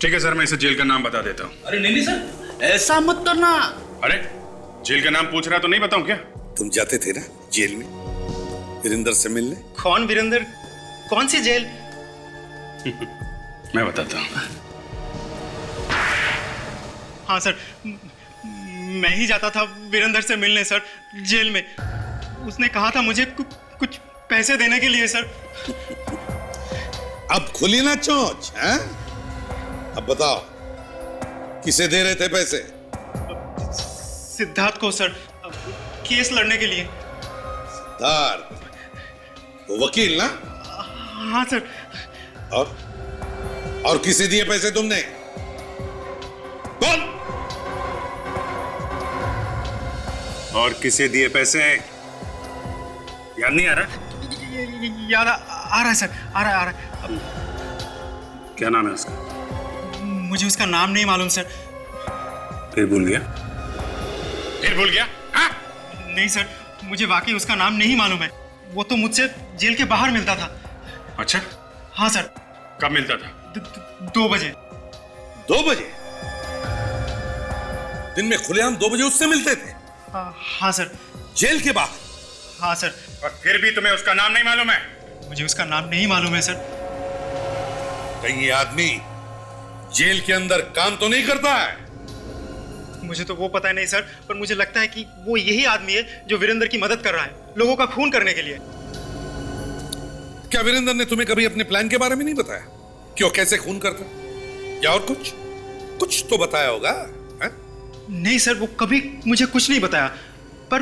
ठीक है सर, मैं इसे जेल का नाम बता देता हूँ। अरे नहीं नहीं सर, ऐसा मत करना। अरे जेल का नाम पूछ रहा तो नहीं बताऊं क्या? तुम जाते थे ना जेल में वीरेंद्र से मिलने? कौन वीरेंद्र? कौन सी जेल? मैं बताता हूँ। हाँ सर, मैं ही जाता था वीरेंद्र से मिलने सर, जेल में। उसने कहा था मुझे कुछ पैसे देने के लिए सर। अब खुली ना चोंच, हैं? अब बताओ, किसे दे रहे थे पैसे? सिद्धार्थ को सर, केस लड़ने के लिए। सिद्धार्थ, वो वकील ना? हाँ सर। और किसे दिए पैसे तुमने? कौन? और किसे दिए पैसे? याद नहीं आ रहा? याद आ रहा है सर, आ रहा है। क्या नाम है उसका? मुझे उसका नाम नहीं मालूम सर। फिर भूल गया? फिर भूल गया? हाँ? नहीं सर, मुझे वाकई उसका नाम नहीं मालूम है। वो तो मुझसे जेल के बाहर मिलता था। अच्छा? हाँ सर। कब मिलता था? 2 बजे। 2 बजे? दिन में खुलेआम 2 बजे उससे मिलते थे? हाँ सर। जेल के बाहर? हाँ सर। और फिर भी तुम्हें उसका नाम नहीं मालूम है? मुझे उसका नाम नहीं मालूम है सर। कहीं ये आदमी जेल के अंदर काम तो नहीं करता है? मुझे तो वो पता नहीं सर, पर मुझे लगता है कि वो यही आदमी है जो वीरेंद्र की मदद कर रहा है, लोगों का खून करने के लिए। क्या वीरेंद्र ने तुम्हें कभी अपने प्लान के बारे में नहीं बताया कि वो कैसे खून करता, या और कुछ कुछ तो बताया होगा? है? नहीं सर, वो कभी मुझे कुछ नहीं बताया, पर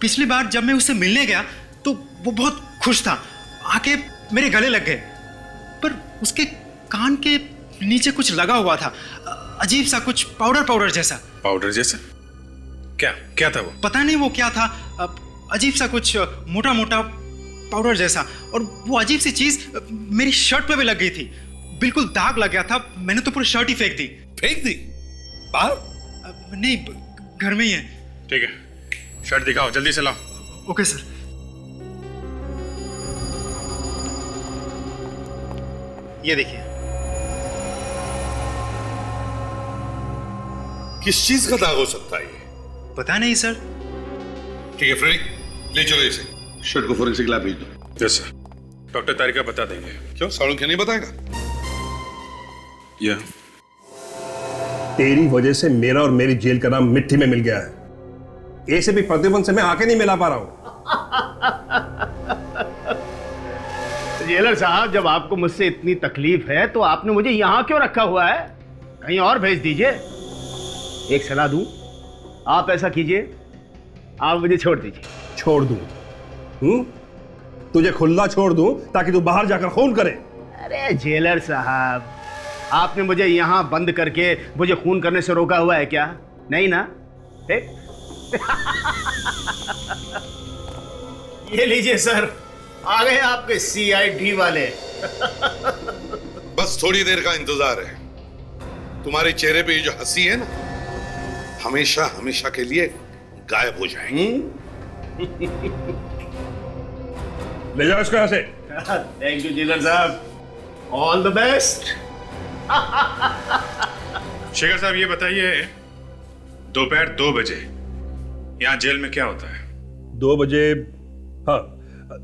पिछली बार जब मैं उससे मिलने गया तो वो बहुत खुश था, आके मेरे गले लग गए, पर उसके कान के नीचे कुछ लगा हुआ था, अजीब सा कुछ पाउडर जैसा। पाउडर जैसा? क्या क्या था वो? पता नहीं वो क्या था, अजीब सा कुछ मोटा मोटा पाउडर जैसा, और वो अजीब सी चीज मेरी शर्ट पे भी लग गई थी, बिल्कुल दाग लग गया था, मैंने तो पूरी शर्ट ही फेंक दी। फेंक दी? बाहर? नहीं, घर में ही है। ठीक है, शर्ट दिखाओ, जल्दी से लाओ। Okay sir. ये देखिए। किस चीज का दाग हो सकता है ये? पता नहीं सर। ठीक है फ्रेडी, ले चलो इसे, शर्ट को फोरेंसिक लैब भेज दो। यस सर, डॉक्टर तारिका बता देंगे। क्यों, सालुंखे क्या नहीं बताएगा? या तेरी वजह से मेरा और मेरी जेल का नाम मिट्टी में मिल गया है। ऐसे भी प्रतिबंध से मैं आके नहीं मिला पा रहा हूं। जेलर साहब, जब आपको मुझसे इतनी तकलीफ है तो आपने मुझे यहां क्यों रखा हुआ है? कहीं और भेज दीजिए। एक सलाह दूं, आप ऐसा कीजिए, आप मुझे छोड़ दीजिए। छोड़ दूं? तुझे खुला छोड़ दूं ताकि तू बाहर जाकर खून करे? अरे जेलर साहब, आपने मुझे यहां बंद करके मुझे खून करने से रोका हुआ है क्या? नहीं ना? ये लीजिए सर, आ गए आपके CID वाले। बस थोड़ी देर का इंतजार है। तुम्हारे चेहरे पे ये जो हंसी है ना, हमेशा हमेशा के लिए गायब हो जाएगी। ले जाओ इसको यहां से। थैंक यू जेलर साहब, ऑल द बेस्ट। शेखर साहब, ये बताइए, दोपहर 2 बजे यहाँ जेल में क्या होता है? 2 बजे, हाँ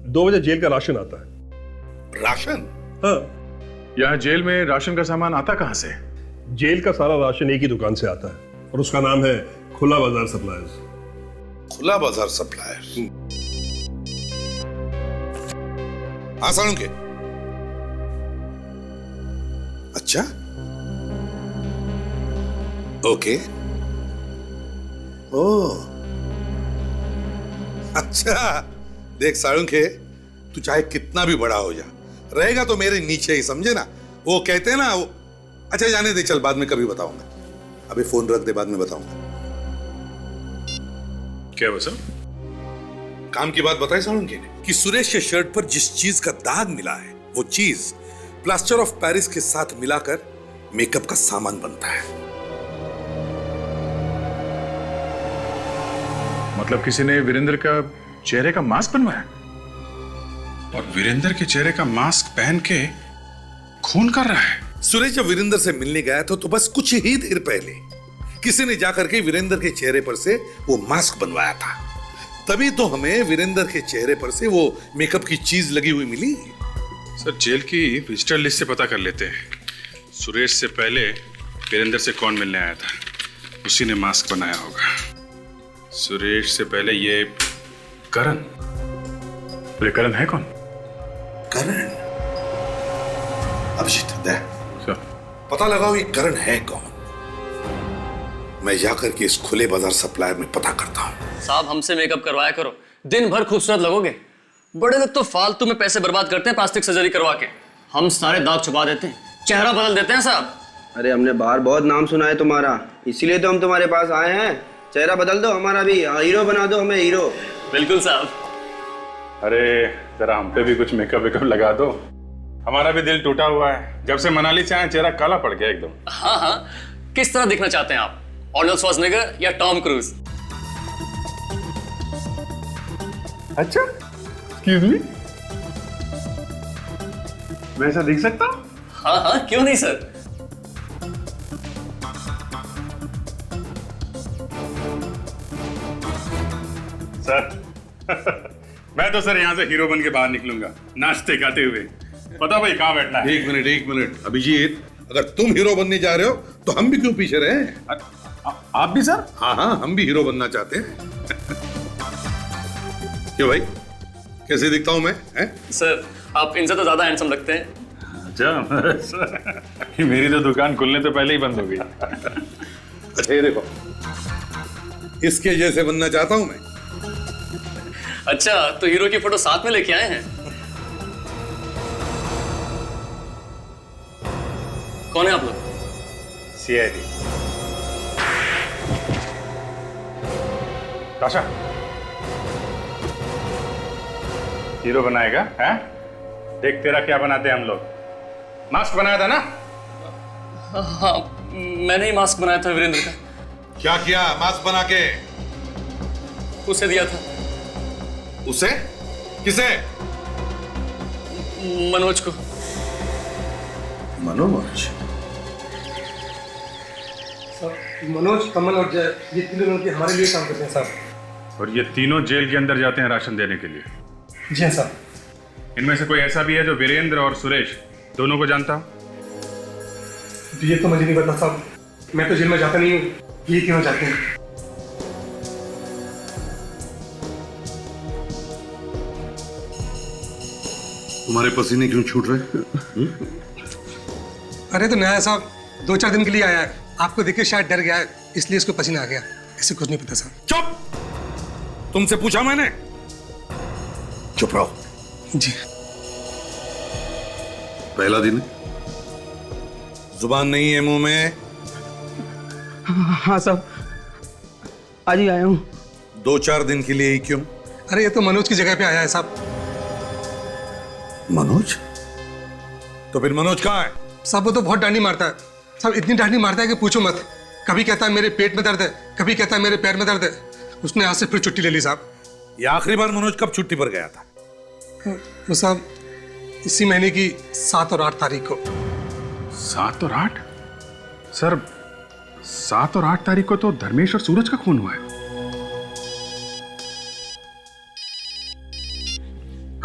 2 बजे जेल का राशन आता है। राशन? हाँ। यहाँ जेल में राशन का सामान आता कहाँ से? जेल का सारा राशन एक ही दुकान से आता है और उसका नाम है खुला बाजार सप्लायर्स। खुला बाजार सप्लायर्स? हाँ सालुंखे। अच्छा, ओके। ओह अच्छा, देख सालुंखे, तू चाहे कितना भी बड़ा हो जा, रहेगा तो मेरे नीचे ही, समझे ना? वो कहते हैं ना वो, अच्छा जाने दे, चल बाद में कभी बताऊंगा, अभी फोन रख दे, बाद में बताऊंगा। क्या वो सब? काम की बात बताई सालुंखे ने कि सुरेश के शर्ट पर जिस चीज का दाग मिला है, वो चीज प्लास्टर ऑफ पेरिस के साथ मिलाकर मेकअप का सामान बनता है। मतलब किसी ने वीरेंद्र का चेहरे का मास्क बनवाया और वीरेंद्र के चेहरे का मास्क पहन के खून कर रहा है। सुरेश जब वीरेंद्र से मिलने गया था तो बस कुछ ही देर पहले किसी ने जाकर के वीरेंद्र के चेहरे पर से वो मास्क बनवाया था, तभी तो हमें वीरेंद्र के चेहरे पर से वो मेकअप की चीज लगी हुई मिली। सर, जेल की विजिटर लिस्ट से पता कर लेते हैं, सुरेश से पहले वीरेंद्र से कौन मिलने आया था, उसी ने मास्क बनाया होगा। सुरेश से पहले ये करण। बोले करण है कौन? करण? अभिजीत, दे पता लगाओ ये करण है कौन। मैं जाकर के इस खुले बाजार सप्लायर में पता करता हूँ। साहब, हमसे मेकअप करवाया करो, दिन भर खूबसूरत लगोगे। बड़े लोग तो फालतू में पैसे बर्बाद करते हैं प्लास्टिक सर्जरी करवा के, हम सारे दाग छुपा देते हैं, चेहरा बदल देते हैं साहब। अरे हमने बाहर बहुत नाम सुना है तुम्हारा, इसीलिए तो हम तुम्हारे पास आए हैं। चेहरा बदल दो, हमारा भी हीरो बना दो, हमें हीरो। बिल्कुल साहब। अरे जरा हम पे भी कुछ मेकअप वेकअप लगा दो, हमारा भी दिल टूटा हुआ है, जब से मनाली से आए चेहरा काला पड़ गया एकदम। हाँ हाँ, किस तरह दिखना चाहते हैं आप, आर्नल्ड श्वार्ज़नेगर या टॉम क्रूज? अच्छा, एक्सक्यूज मी, मैं ऐसा दिख सकता हूँ? हाँ हाँ, क्यों नहीं सर। सर मैं तो सर यहाँ से हीरो बन के बाहर निकलूंगा, नाचते गाते हुए। पता भाई कहाँ बैठना है? एक मिनट अभिजीत, अगर तुम हीरो बनने जा रहे हो तो हम भी क्यों पीछे रहे? आप भी सर? हाँ हाँ, हम भी हीरो बनना चाहते हैं। क्यों भाई, कैसे दिखता हूं मैं? सर आप इनसे तो ज्यादा हैंडसम लगते हैं। अच्छा, मेरी तो दुकान खुलने तो पहले ही बंद हो गई। अच्छा ये देखो, इसके जैसे बनना चाहता हूं मैं। अच्छा, तो हीरो की फोटो साथ में लेके आए हैं? कौन है आप लोग? CID। ताशा, हीरो बनाएगा? हैं? देख तेरा क्या बनाते हैं हम लोग। मास्क बनाया था ना? हाँ, मैंने ही मास्क बनाया था वीरेंद्र का। क्या किया मास्क बना के? उसे दिया था। उसे? किसे? मनोज को। मनोज? मनोज, कमल और जय, ये तीनों लड़के हमारे लिए काम करते हैं साहब। और ये तीनों जेल के अंदर जाते हैं राशन देने के लिए। जी हाँ साहब। इनमें से कोई ऐसा भी है जो वीरेंद्र और सुरेश दोनों को जानता हो? ये तो मुझे नहीं पता साहब, मैं तो जेल में जाता नहीं हूँ, ये क्यों जाते हैं? तुम्हारे पसीने क्यों छूट रहे? अरे तो नया साहब 2-4 दिन के लिए आया है, आपको देख के शायद डर गया है, इसलिए इसको पसीना आ गया। ऐसे कुछ नहीं पता साहब। चुप! तुमसे पूछा मैंने? चुप रहो। जी। पहला दिन है, जुबान नहीं है मुंह में। हाँ साहब, आज ही आया हूँ। 2-4 दिन के लिए ही क्यों? अरे ये तो मनोज की जगह पे आया है साहब। मनोज? तो फिर मनोज कहाँ है? साहब वो तो बहुत डांडी मारता है साहब, इतनी डांडी मारता है कि पूछो मत। कभी कहता है मेरे पेट में दर्द है, कभी कहता है मेरे पैर में दर्द है। उसने आज से फिर छुट्टी ले ली साहब। ये आखिरी बार मनोज कब छुट्टी पर गया था? वो साहब इसी महीने की 7 और 8 तारीख को। 7 और 8? सर 7 और 8 तारीख को तो धर्मेश और सूरज का खून हुआ है।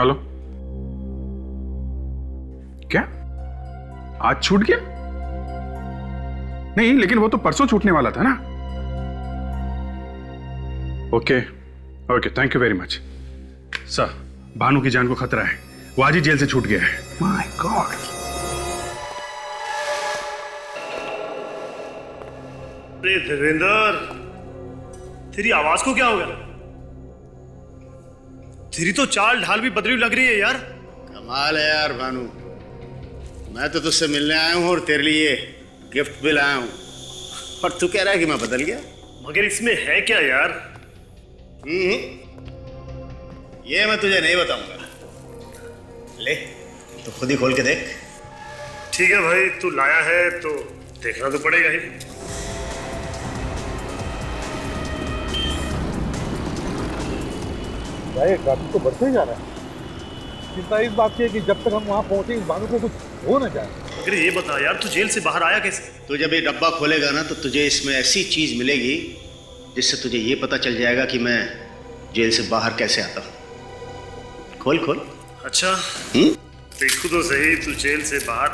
हेलो, क्या आज छूट गया? नहीं, लेकिन वो तो परसों छूटने वाला था ना। Okay okay, thank you very much sir. Bhanu की जान को खतरा है, वो आज ही जेल से छूट गया है। My God. अरे देवेंद्र, तेरी आवाज को क्या हो गया? तेरी तो चाल ढाल भी बदली लग रही है यार। कमाल है यार भानु, मैं तो तुझसे मिलने आया हूँ और तेरे लिए गिफ्ट भी लाया हूँ, और तू कह रहा है कि मैं बदल गया। मगर इसमें है क्या यार? ये मैं तुझे नहीं बताऊंगा, ले तो खुद ही खोल के देख। ठीक है भाई, तू लाया है तो देखना तो पड़ेगा ही। ट्रैफिक तो बढ़ते ही जा रहा है। चिंता इस बात की है कि जब तक हम वहां पहुंचे इस बानू को कुछ हो ना जाए। अगर ये बता यार, तू जेल से बाहर आया कैसे? तू जब ये डब्बा खोलेगा ना तो तुझे इसमें ऐसी चीज मिलेगी जिससे तुझे ये पता चल जाएगा कि मैं जेल से बाहर कैसे आता हूँ। खोल खोल। अच्छा देखो तो सही, तू जेल से बाहर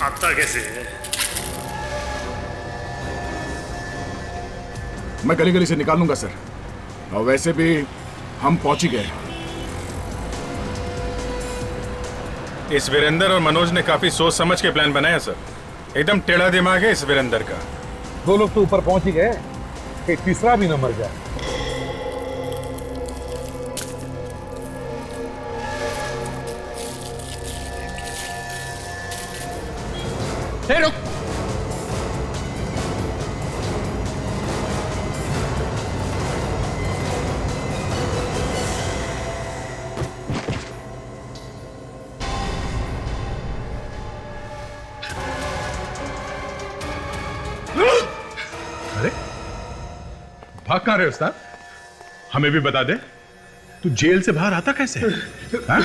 आता कैसे है? मैं गली गली से निकालूंगा सर, और वैसे भी हम पहुंच ही गए। इस वीरेंद्र और मनोज ने काफी सोच समझ के प्लान बनाया सर। एकदम टेढ़ा दिमाग है इस वीरेंद्र का। 2 लोग तो ऊपर पहुंच ही गए, कि तीसरा भी न मर जाए। रुक, अरे भाग कहां रहे उस्ताद? हमें भी बता दे, तू जेल से बाहर आता कैसे? हाँ?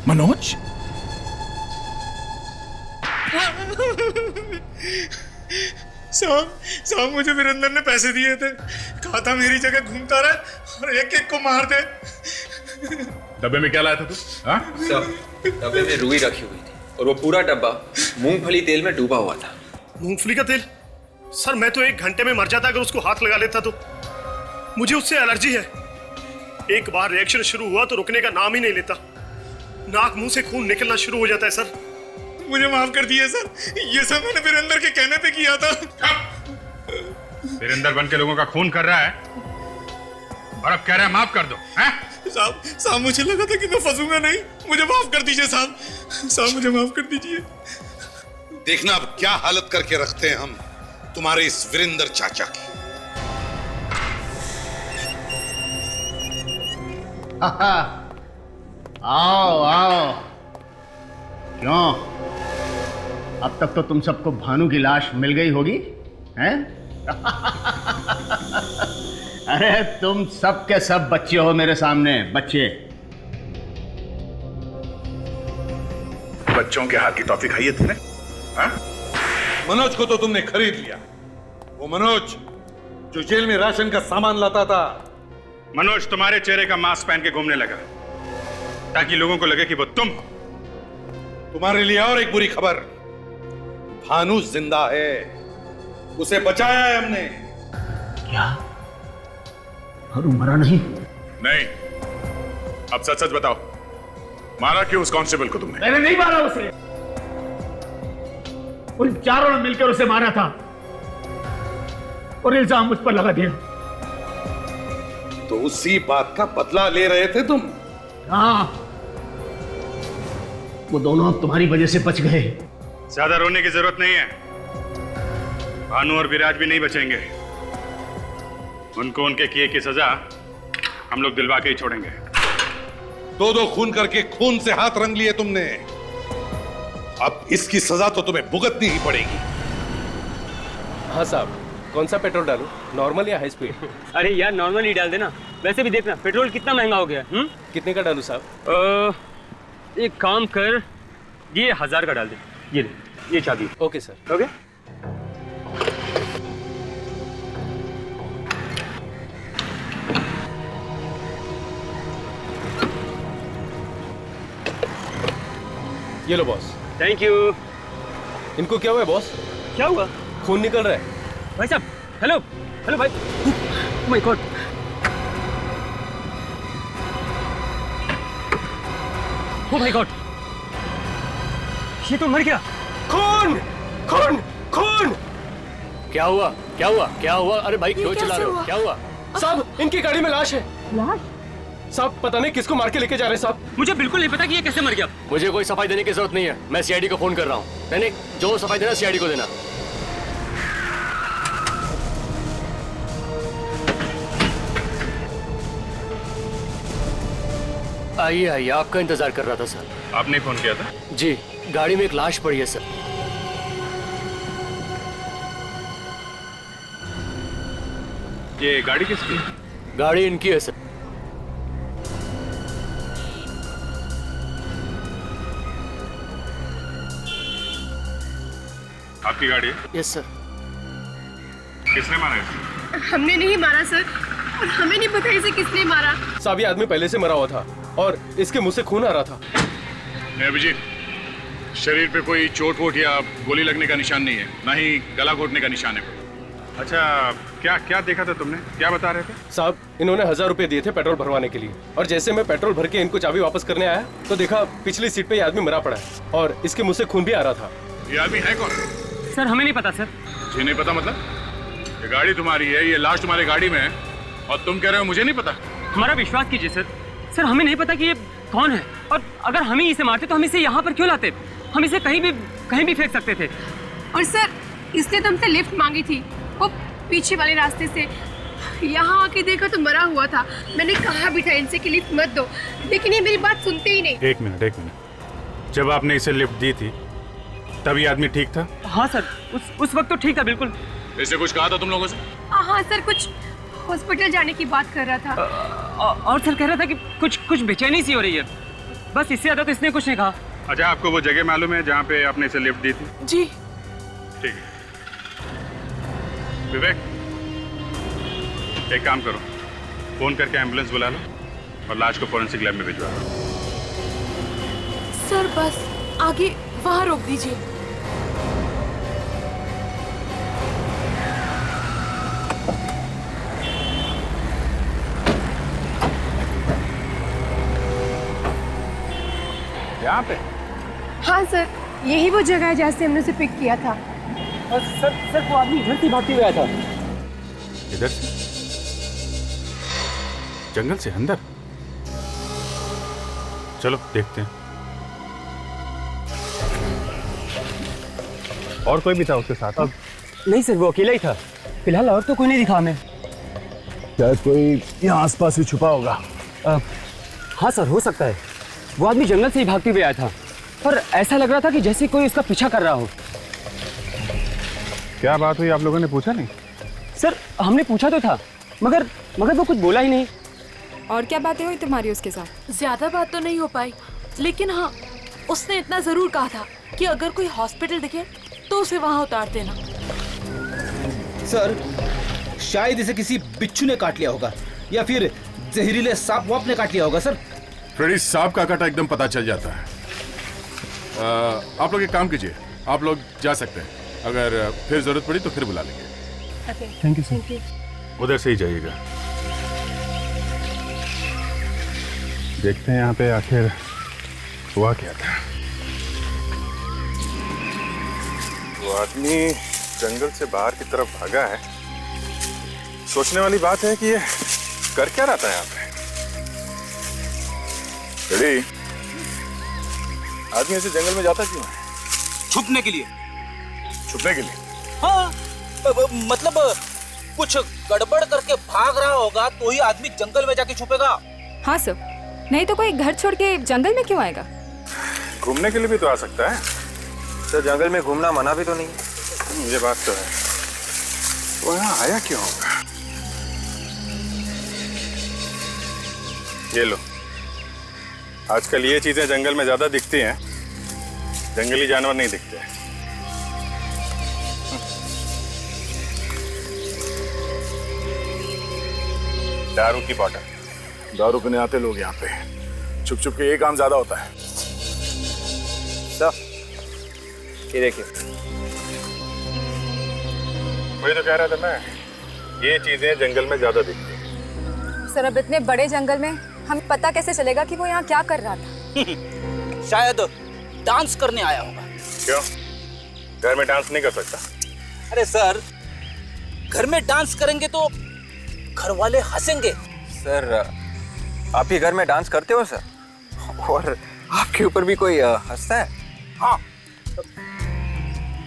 मनोज, साहब मुझे वीरेंद्र ने पैसे दिए थे, कहा था मेरी जगह घूमता रहे और एक एक को मार दे। डब्बे में क्या लाया था तू? हाँ? सर, डब्बे में रुई रखी हुई थी और वो पूरा डब्बा मूंगफली तेल में डूबा हुआ था। मूंगफली का तेल? सर मैं तो 1 घंटे में मर जाता अगर उसको हाथ लगा लेता तो। मुझे उससे एलर्जी है। एक बार रिएक्शन शुरू हुआ तो रुकने का नाम ही नहीं लेता। नाक मुंह से खून निकलना शुरू हो जाता है सर। मुझे माफ कर दिए सर, ये सब मैंने वीरेंद्र के कहने पे किया था। वीरेंद्र बन के लोगों का खून कर रहा है और अब कह रहा है माफ कर दो, हैं? साहब मुझे लगा था कि मैं फंसूंगा नहीं, मुझे माफ कर दीजिए साहब। साहब मुझे माफ कर दीजिए। देखना अब क्या हालत करके रखते हैं हम तुम्हारे इस वीरेंद्र चाचा की। आओ आओ। क्यों, अब तक तो तुम सबको भानु की लाश मिल गई होगी, हैं? अरे तुम सब के सब बच्चे हो मेरे सामने, बच्चे। बच्चों के हाथ की टॉफी खाई है तुमने? हाँ? मनोज को तो तुमने खरीद लिया। वो मनोज जो जेल में राशन का सामान लाता था। मनोज तुम्हारे चेहरे का मास्क पहन के घूमने लगा ताकि लोगों को लगे कि वो तुम। तुम्हारे लिए और एक बुरी खबर, भानु जिंदा है, उसे बचाया है हमने। क्या? भानु मरा नहीं? नहीं। अब सच सच बताओ, मारा क्यों उस कांस्टेबल को तुमने? मैंने नहीं मारा उसे, उन चारों ने मिलकर उसे मारा था और इल्जाम मुझ पर लगा दिया। तो उसी बात का बदला ले रहे थे तुम? हाँ, वो दोनों अब तुम्हारी वजह से बच गए। ज्यादा रोने की जरूरत नहीं है, भानु और विराज भी नहीं बचेंगे। उनको उनके किए की सजा हम लोग दिलवा के ही छोड़ेंगे। 2-2 खून करके खून से हाथ रंग लिए तुमने, अब इसकी सजा तो तुम्हें भुगतनी ही पड़ेगी। हाँ साहब, कौन सा पेट्रोल डालूं, नॉर्मल या हाई स्पीड? अरे यार नॉर्मल ही डाल देना। वैसे भी देखना पेट्रोल कितना महंगा हो गया। कितने का डालूं साहब? एक काम कर, ये 1000 का डाल दे। ये ले, ये चाबी। Okay sir. ओके। ये लो बॉस। Thank you. इनको क्या हुआ है बॉस? क्या हुआ? खून निकल रहा है। भाई साहब, हेलो हेलो भाई। Oh my God. Oh my God, ये तो मर गया। खून खून खून। क्या हुआ क्या हुआ क्या हुआ? अरे भाई क्यों चिल्ला रहे हो? क्या हुआ? साहब इनकी गाड़ी में लाश है। लाश? साहब पता नहीं किसको मार के लेके जा रहे हैं साहब। मुझे बिल्कुल नहीं पता कि ये कैसे मर गया। मुझे कोई सफाई देने की जरूरत नहीं है, मैं सीआईडी को फोन कर रहा हूँ। नहीं जो सफाई देना सीआईडी को देना। आइए आइए, आपका इंतजार कर रहा था सर। आपने फोन किया था? जी, गाड़ी में एक लाश पड़ी है सर। ये गाड़ी किसकी? गाड़ी इनकी है सर। आपकी गाड़ी है? Yes sir. किसने मारा इसे? हमने नहीं मारा सर, और हमें नहीं पता इसे किसने मारा। साहब ये आदमी पहले से मरा हुआ था और इसके मुंह से खून आ रहा था। नहीं अभिजीत, शरीर पे कोई चोट वोट या गोली लगने का निशान नहीं है, ना ही गला घोटने का निशान है। अच्छा, क्या क्या देखा था तुमने, क्या बता रहे थे? साहब इन्होंने 1000 रुपए दिए थे पेट्रोल भरवाने के लिए, और जैसे मैं पेट्रोल भर के इनको चाबी वापस करने आया तो देखा पिछली सीट पे ये आदमी मरा पड़ा है और इसके मुंह से खून भी आ रहा था। ये आदमी है कौन? सर हमें नहीं पता सर। जी नहीं पता मतलब? ये गाड़ी तुम्हारी है, ये लाश तुम्हारी गाड़ी में है और तुम कह रहे हो मुझे नहीं पता? हमारा विश्वास कीजिए सर, सर हमें नहीं पता कि ये कौन है, और अगर हम ही इसे मारते तो हम इसे यहाँ पर क्यों लाते? हम इसे कहीं भी फेंक सकते थे। और सर इसने तुमसे लिफ्ट मांगी थी, वो पीछे वाले रास्ते से। यहाँ आके देखा तो मरा हुआ था। मैंने कहा भी था इनसे कि लिफ्ट मत दो, लेकिन ये मेरी बात सुनते ही नहीं। एक मिनट, जब आपने इसे लिफ्ट दी थी तब ये आदमी ठीक था? हाँ सर, उस वक्त तो ठीक था बिल्कुल। इसने कुछ कहा था तुम लोगों से? हाँ सर, कुछ हॉस्पिटल जाने की बात कर रहा था। और सर कह रहा था कि कुछ बेचैनी सी हो रही है, बस इससे ज्यादा तो इसने कुछ नहीं कहा। अच्छा, आपको वो जगह मालूम है जहाँ पे आपने इसे लिफ्ट दी थी? जी। ठीक है, विवेक, एक काम करो, फोन करके एम्बुलेंस बुला लो और लाश को फोरेंसिक लैब में भिजवा दो। सर बस आगे वहां रोक दीजिए। यहाँ पे? हाँ सर, यही वो जगह है जहाँ से हमने उसे पिक किया था। और सर वो आदमी इधर से भागते हुए आया था। इधर से? जंगल से अंदर? चलो देखते हैं। और कोई भी था उसके साथ? नहीं सर, वो अकेला ही था। फिलहाल और तो कोई नहीं दिखा हमें। शायद कोई यहाँ आसपास ही छुपा होगा। हाँ सर, हो सकता है। वो आदमी जंगल से ही भागते हुए आया था और ऐसा लग रहा था कि जैसे कोई उसका पीछा कर रहा हो। क्या बात हुई, आप लोगों ने पूछा नहीं? सर हमने पूछा तो था, मगर वो कुछ बोला ही नहीं। और क्या बातें हुई तुम्हारी उसके साथ? ज्यादा बात तो नहीं हो पाई, लेकिन हाँ, उसने इतना जरूर कहा था कि अगर कोई हॉस्पिटल दिखे तो उसे वहां उतार देना। सर शायद इसे किसी बिच्छू ने काट लिया होगा या फिर जहरीले सांप वाप ने काट लिया होगा। सर फ्रेडी, सांप का काटा एकदम पता चल जाता है। आप लोग एक काम कीजिए, आप लोग जा सकते हैं। अगर फिर जरूरत पड़ी तो फिर बुला लेंगे। Thank you sir. उधर से ही जाइएगा। देखते हैं यहाँ पे आखिर हुआ क्या था। वो आदमी जंगल से बाहर की तरफ भागा है। सोचने वाली बात है कि ये कर क्या रहा था यहाँ पे। फ्रेडी, आदमी ऐसे जंगल में जाता क्यों है? छुपने के लिए। छुपने के लिए? हाँ, मतलब कुछ गड़बड़ करके भाग रहा होगा तो ही आदमी जंगल में जाके छुपेगा। हाँ सर, नहीं तो कोई घर छोड़ के जंगल में क्यों आएगा? घूमने के लिए भी तो आ सकता है। सर जंगल में घूमना मना भी तो नहीं। ये बात तो है। वो यहाँ आया क्यों होगा? ये लो, आजकल ये चीजें जंगल में ज्यादा दिखती हैं, जंगली जानवर नहीं दिखते। दारू की बॉटल। दारू पीने आते लोग यहाँ पे छुप छुप के ये काम ज्यादा होता है। सर ये देखिए, वही तो कह रहा था मैं, ये चीजें जंगल में ज्यादा दिखती हैं। सर अब इतने बड़े जंगल में हमें पता कैसे चलेगा कि वो यहाँ क्या कर रहा था? शायद डांस करने आया होगा। क्यों, घर में डांस नहीं कर सकता? अरे सर, घर में डांस करेंगे तो घर वाले हंसेंगे। सर आप ही घर में डांस करते हो सर? और आपके ऊपर भी कोई हंसता है? हाँ,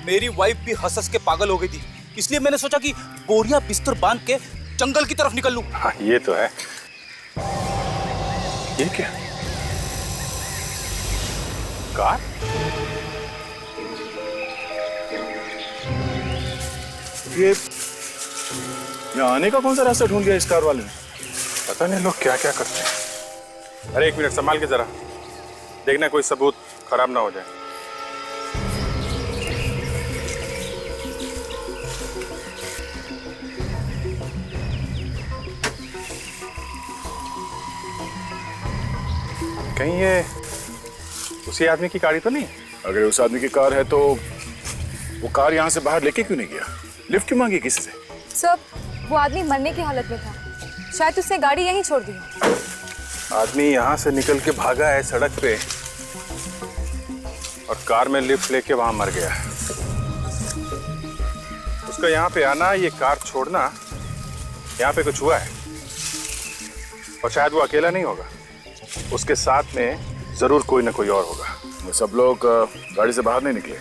मेरी वाइफ भी हंस हंस के पागल हो गई थी, इसलिए मैंने सोचा कि बोरिया बिस्तर बांध के जंगल की तरफ निकल लूं। हाँ, ये तो है। ये क्या? कार? ये यहाँ आने का कौन सा रास्ता ढूंढ गया इस कार वाले ने? पता नहीं लोग क्या क्या करते हैं। अरे एक मिनट संभाल के जरा, देखना कोई सबूत खराब ना हो जाए। कहीं ये उसी आदमी की गाड़ी तो नहीं? अगर उस आदमी की कार है तो वो कार यहाँ से बाहर लेके क्यों नहीं गया? लिफ्ट क्यों मांगी किसी से? सर वो आदमी मरने की हालत में था, शायद उसने गाड़ी यहीं छोड़ दी। आदमी यहाँ से निकल के भागा है सड़क पे और कार में लिफ्ट लेके वहां मर गया। उसका यहाँ पे आना, ये कार छोड़ना, यहाँ पे कुछ हुआ है। और शायद वो अकेला नहीं होगा, उसके साथ में जरूर कोई ना कोई और होगा। वो सब लोग गाड़ी से बाहर नहीं निकले,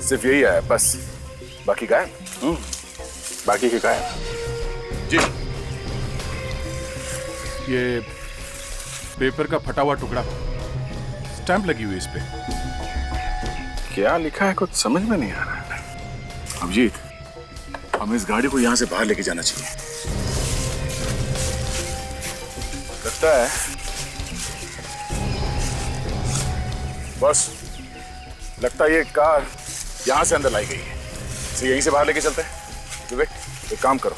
सिर्फ यही आया बस, बाकी गायब। बाकी के गायब? जी, ये पेपर का फटा हुआ टुकड़ा, स्टैंप लगी हुई इस पे। क्या लिखा है कुछ समझ में नहीं आ रहा है। अभिजीत, हमें इस गाड़ी को यहाँ से बाहर लेके जाना चाहिए। लगता है बस, लगता है ये कार यहाँ से अंदर लाई गई है। इसे यहीं से बाहर लेके चलते हैं। विवेक, एक काम करो,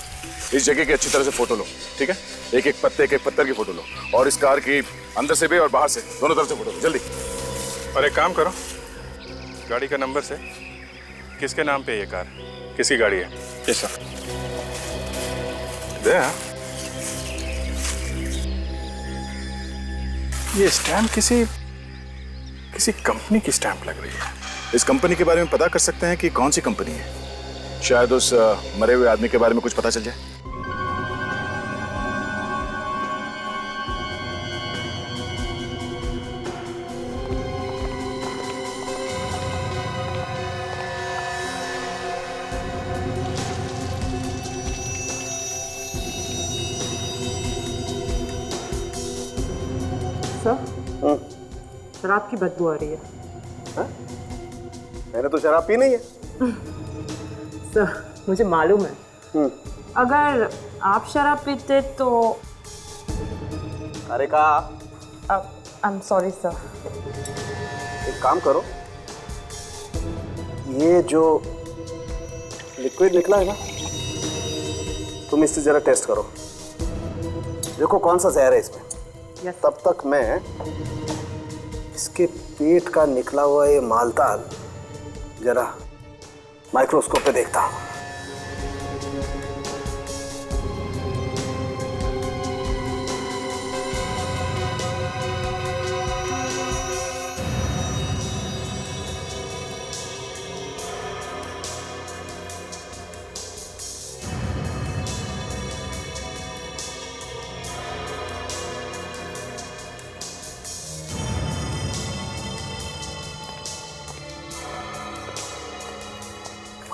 इस जगह की अच्छी तरह से फोटो लो, ठीक है? एक एक पत्थर की फोटो लो, और इस कार की अंदर से भी और बाहर से दोनों तरफ से फोटो लो, जल्दी। और एक काम करो, गाड़ी का नंबर से किसके नाम पे ये कार, किसकी गाड़ी है? Yes sir. ये स्टैम्प किसी कंपनी की स्टैम्प लग रही है। इस कंपनी के बारे में पता कर सकते हैं कि कौन सी कंपनी है? शायद उस मरे हुए आदमी के बारे में कुछ पता चल जाए। सर, शराब की बदबू आ रही है। मैंने तो शराब पी नहीं है। सर, मुझे मालूम है। अगर आप शराब पीते तो अरे का आई एम सॉरी सर। एक काम करो, ये जो लिक्विड निकला है ना, तुम इससे जरा टेस्ट करो, देखो कौन सा जहर है इसमें। तब तक मैं इसके पेट का निकला हुआ ये मालताल जरा माइक्रोस्कोप पे देखता हूं।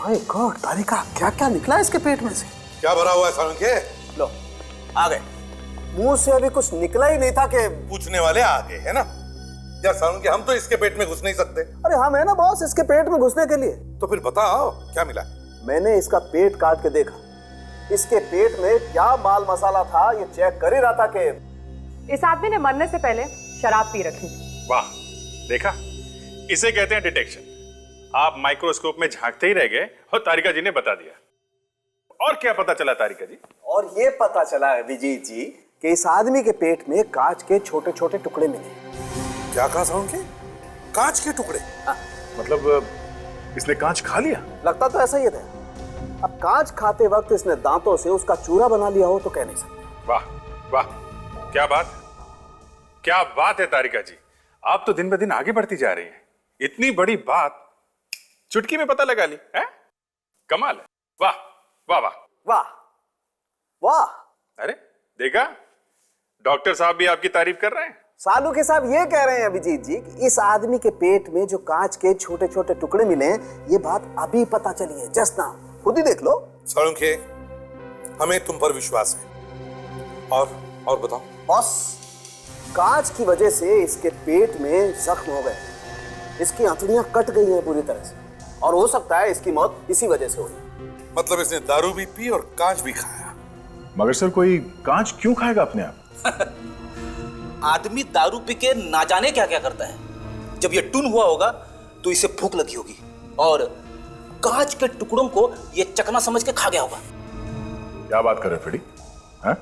माय गॉड, तारिका, क्या क्या निकला है इसके पेट में से? क्या भरा हुआ है सालुंखे? लो, आ गए। मुंह से अभी कुछ निकला ही नहीं था कि पूछने वाले आ गए, है ना? यार सालुंखे, हम तो इसके पेट में घुस नहीं सकते। अरे हम है ना बॉस इसके पेट में घुसने के लिए। तो फिर बताओ क्या मिला? मैंने इसका पेट काट के देखा, इसके पेट में क्या माल मसाला था ये चेक कर ही रहा था कि इस आदमी ने मरने से पहले शराब पी रखी। वाह, देखा, इसे कहते हैं डिटेक्शन। आप माइक्रोस्कोप में झांकते ही रह गए और तारिका जी ने बता दिया। और क्या पता चला तारिका जी? और ये पता चला विजीत जी कि इस आदमी के पेट में कांच के छोटे छोटे टुकड़े मिले। क्या कहा सालुंखे? कांच के टुकड़े? मतलब इसने कांच खा लिया? लगता तो ऐसा ही था। अब कांच खाते वक्त इसने दांतों से उसका चूरा बना लिया हो तो कह नहीं सकते। वाह वाह, क्या बात, क्या बात है तारिका जी, आप तो दिन ब दिन आगे बढ़ती जा रही हैं। इतनी बड़ी बात चुटकी में पता लगा ली है? कमाल है। वाह वाह वाह वाह वाह। अरे देखा, डॉक्टर साहब भी आपकी तारीफ कर रहे हैं। सालुंखे साहब ये कह रहे हैं अभिजीत जी कि इस आदमी के पेट में जो कांच के छोटे छोटे टुकड़े मिले हैं, ये बात अभी पता चली है, जस्ट नाउ, खुद ही देख लो। सालुंखे, हमें तुम पर विश्वास है। और बताओ। बॉस, कांच की वजह से इसके पेट में जख्म हो गए, इसकी आंतड़ियां कट गई हैं पूरी तरह से, और हो सकता है इसकी मौत इसी वजह से हुई। मतलब इसने दारू भी पी और कांच भी खाया। मगर सर, कोई कांच क्यों खाएगा अपने आप? आदमी दारू पी के ना जाने क्या क्या करता है। जब ये टून हुआ होगा तो इसे भूख लगी होगी और कांच के टुकड़ों को ये चकना समझ के खा गया होगा। क्या बात कर रहे फ्रेडी? हैं?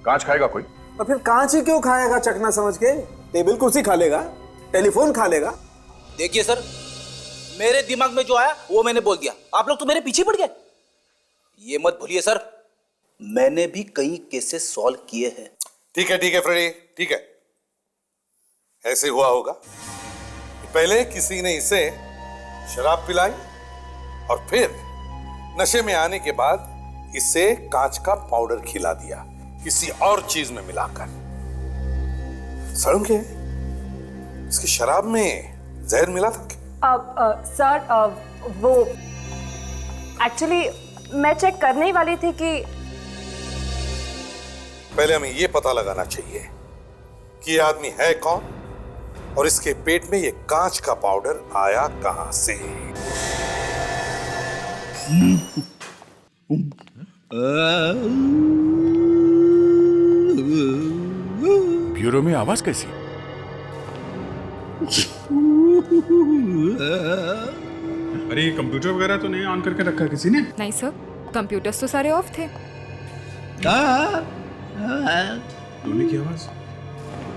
कांच खाएगा कोई? और फिर कांच ही क्यों खाएगा चकना समझ के? टेबल कुर्सी खा लेगा, टेलीफोन खा लेगा। देखिए सर, मेरे दिमाग में जो आया वो मैंने बोल दिया, आप लोग तो मेरे पीछे पड़ गए। ये मत भूलिए सर, मैंने भी कई केसेस सॉल्व किए हैं। ठीक है फ्रेडी, ठीक है। ऐसे हुआ होगा, पहले किसी ने इसे शराब पिलाई और फिर नशे में आने के बाद इसे कांच का पाउडर खिला दिया किसी और चीज में मिलाकर। सालुंखे, इसकी शराब में जहर मिला था क्या? सर, वो एक्चुअली मैं चेक करने ही वाली थी कि पहले हमें यह पता लगाना चाहिए कि यह आदमी है कौन और इसके पेट में यह कांच का पाउडर आया कहां से। ब्यूरो में आवाज कैसी? अरे ये कंप्यूटर वगैरह तो नहीं ऑन करके रखा किसी ने? नहीं सर, कंप्यूटर्स तो सारे ऑफ थे। रोने की आवाज?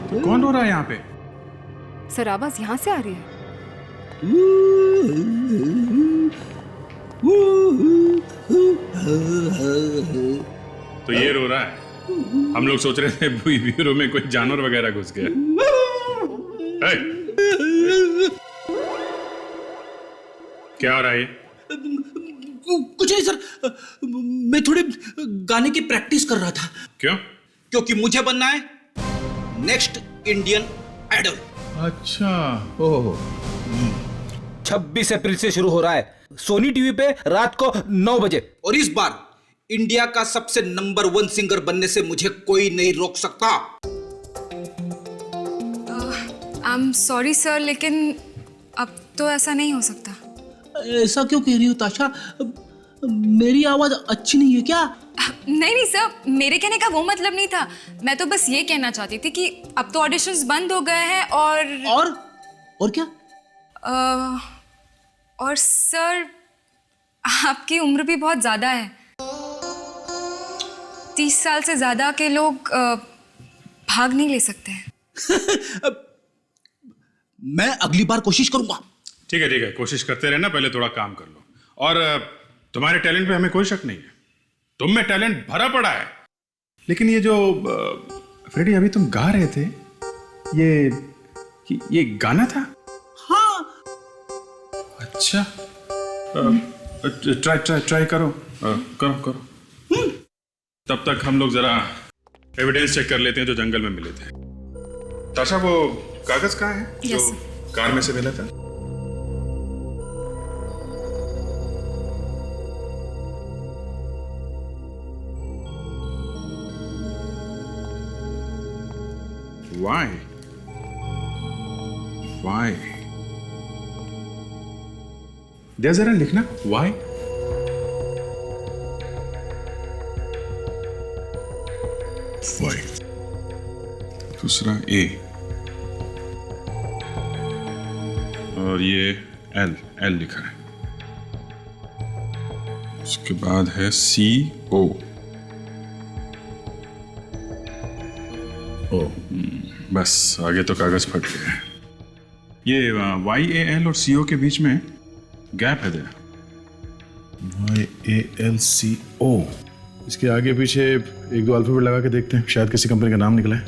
तो कौन रो रहा है यहाँ पे? सर आवाज यहाँ से आ रही है। तो ये रो रहा है। हम लोग सोच रहे थे ब्यूरो में कोई जानवर वगैरह घुस गया। क्या हो रहा है? कुछ नहीं सर, मैं थोड़े गाने की प्रैक्टिस कर रहा था। क्यों? क्योंकि मुझे बनना है नेक्स्ट इंडियन आइडल। अच्छा, ओहो। 26 अप्रैल से शुरू हो रहा है सोनी टीवी पे रात को 9 बजे। और इस बार इंडिया का सबसे नंबर 1 सिंगर बनने से मुझे कोई नहीं रोक सकता। आई एम सॉरी सर, लेकिन अब तो ऐसा नहीं हो सकता। ऐसा क्यों कह रही हो ताशा? मेरी आवाज अच्छी नहीं है क्या? नहीं सर, मेरे कहने का वो मतलब नहीं था। मैं तो बस ये कहना चाहती थी कि अब तो ऑडिशंस बंद हो गए हैं और क्या? और सर आपकी उम्र भी बहुत ज्यादा है। 30 साल से ज्यादा के लोग भाग नहीं ले सकते हैं। मैं अगली बार कोशिश करूंगा। ठीक है, कोशिश करते रहना, पहले थोड़ा काम कर लो। और तुम्हारे टैलेंट पे हमें कोई शक नहीं है, तुम में टैलेंट भरा पड़ा है। लेकिन ये जो फ्रेडी अभी तुम गा रहे थे, ये गाना था? हाँ। अच्छा, ट्राई करो। करो। तब तक हम लोग जरा एविडेंस चेक कर लेते हैं जो जंगल में मिले थे। ताशा, वो कागज कहाँ है जो कार में से मिला था? Why? दे जरा लिखना why? दूसरा A और ये L लिखा है। उसके बाद है CO। बस आगे तो कागज फट गया है। ये YAL और CO के बीच में गैप है दया। YALCO, इसके आगे पीछे 1-2 अल्फाबेट लगा के देखते हैं, शायद किसी कंपनी का नाम निकला है।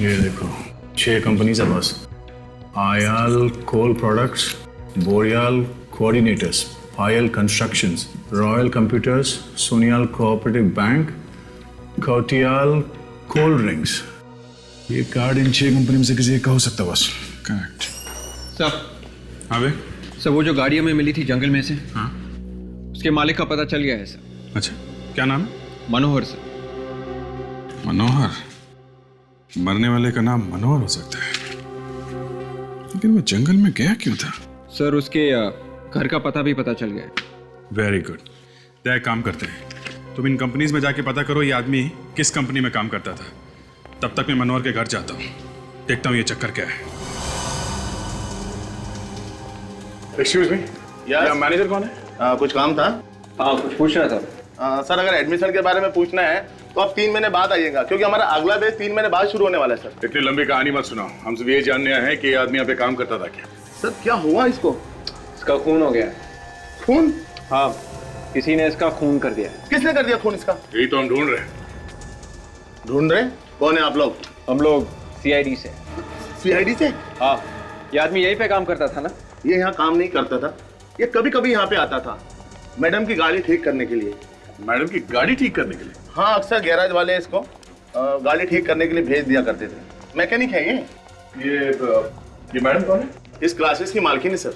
ये देखो 6 कंपनी है बस। Ayal coal products, Boriyal coordinators, Payal constructions, royal computers, Soniyal cooperative bank, Kautiyal cold drinks. ये कार्ड इन 6 कंपनी में से किसी एक का हो सकता है बस। Correct sir. हाँ भाई सर, वो जो गाड़ी हमें मिली थी जंगल में से, हाँ, उसके मालिक का पता चल गया है सर। अच्छा, क्या नाम है? मनोहर सर। मनोहर? मरने वाले का नाम मनोहर हो सकता है, लेकिन वो जंगल में गया क्यों था? सर, उसके घर का पता भी पता चल गया है। Very good. तो काम करते हैं, तुम इन कंपनीज में जाके पता करो ये आदमी किस कंपनी में काम करता था। तब तक मैं मनोहर के घर जाता हूँ, देखता हूँ ये चक्कर क्या है। एक्सक्यूज मी, या मैनेजर कौन है? कुछ काम था? हाँ, कुछ पूछ रहा था। सर, अगर एडमिशन के बारे में पूछना है तो आप 3 महीने बाद आइएगा, क्योंकि हमारा अगला बैच 3 महीने बाद शुरू होने वाला है सर। इतनी लंबी कहानी मत सुनाओ, हम सिर्फ ये जानने आए हैं कि ये आदमी यहाँ पे काम करता था क्या? सर, क्या हुआ इसको? इसका खून हो गया। खून? हाँ, किसी ने इसका खून कर दिया। किसने कर दिया खून इसका? यही तो हम ढूंढ रहे हैं। ढूंढ रहे? कौन है आप लोग? हम लोग CID से। CID से? हाँ, ये आदमी यहीं पे काम करता था ना? ये यहाँ काम नहीं करता था, ये कभी कभी यहाँ पे आता था मैडम की गाड़ी ठीक करने के लिए। मैडम की गाड़ी ठीक करने के लिए? हाँ, अक्सर गैराज वाले इसको गाड़ी ठीक करने के लिए भेज दिया करते थे। मैकेनिक है ये मैडम कौन है? इस क्लासेस की मालकिन है सर।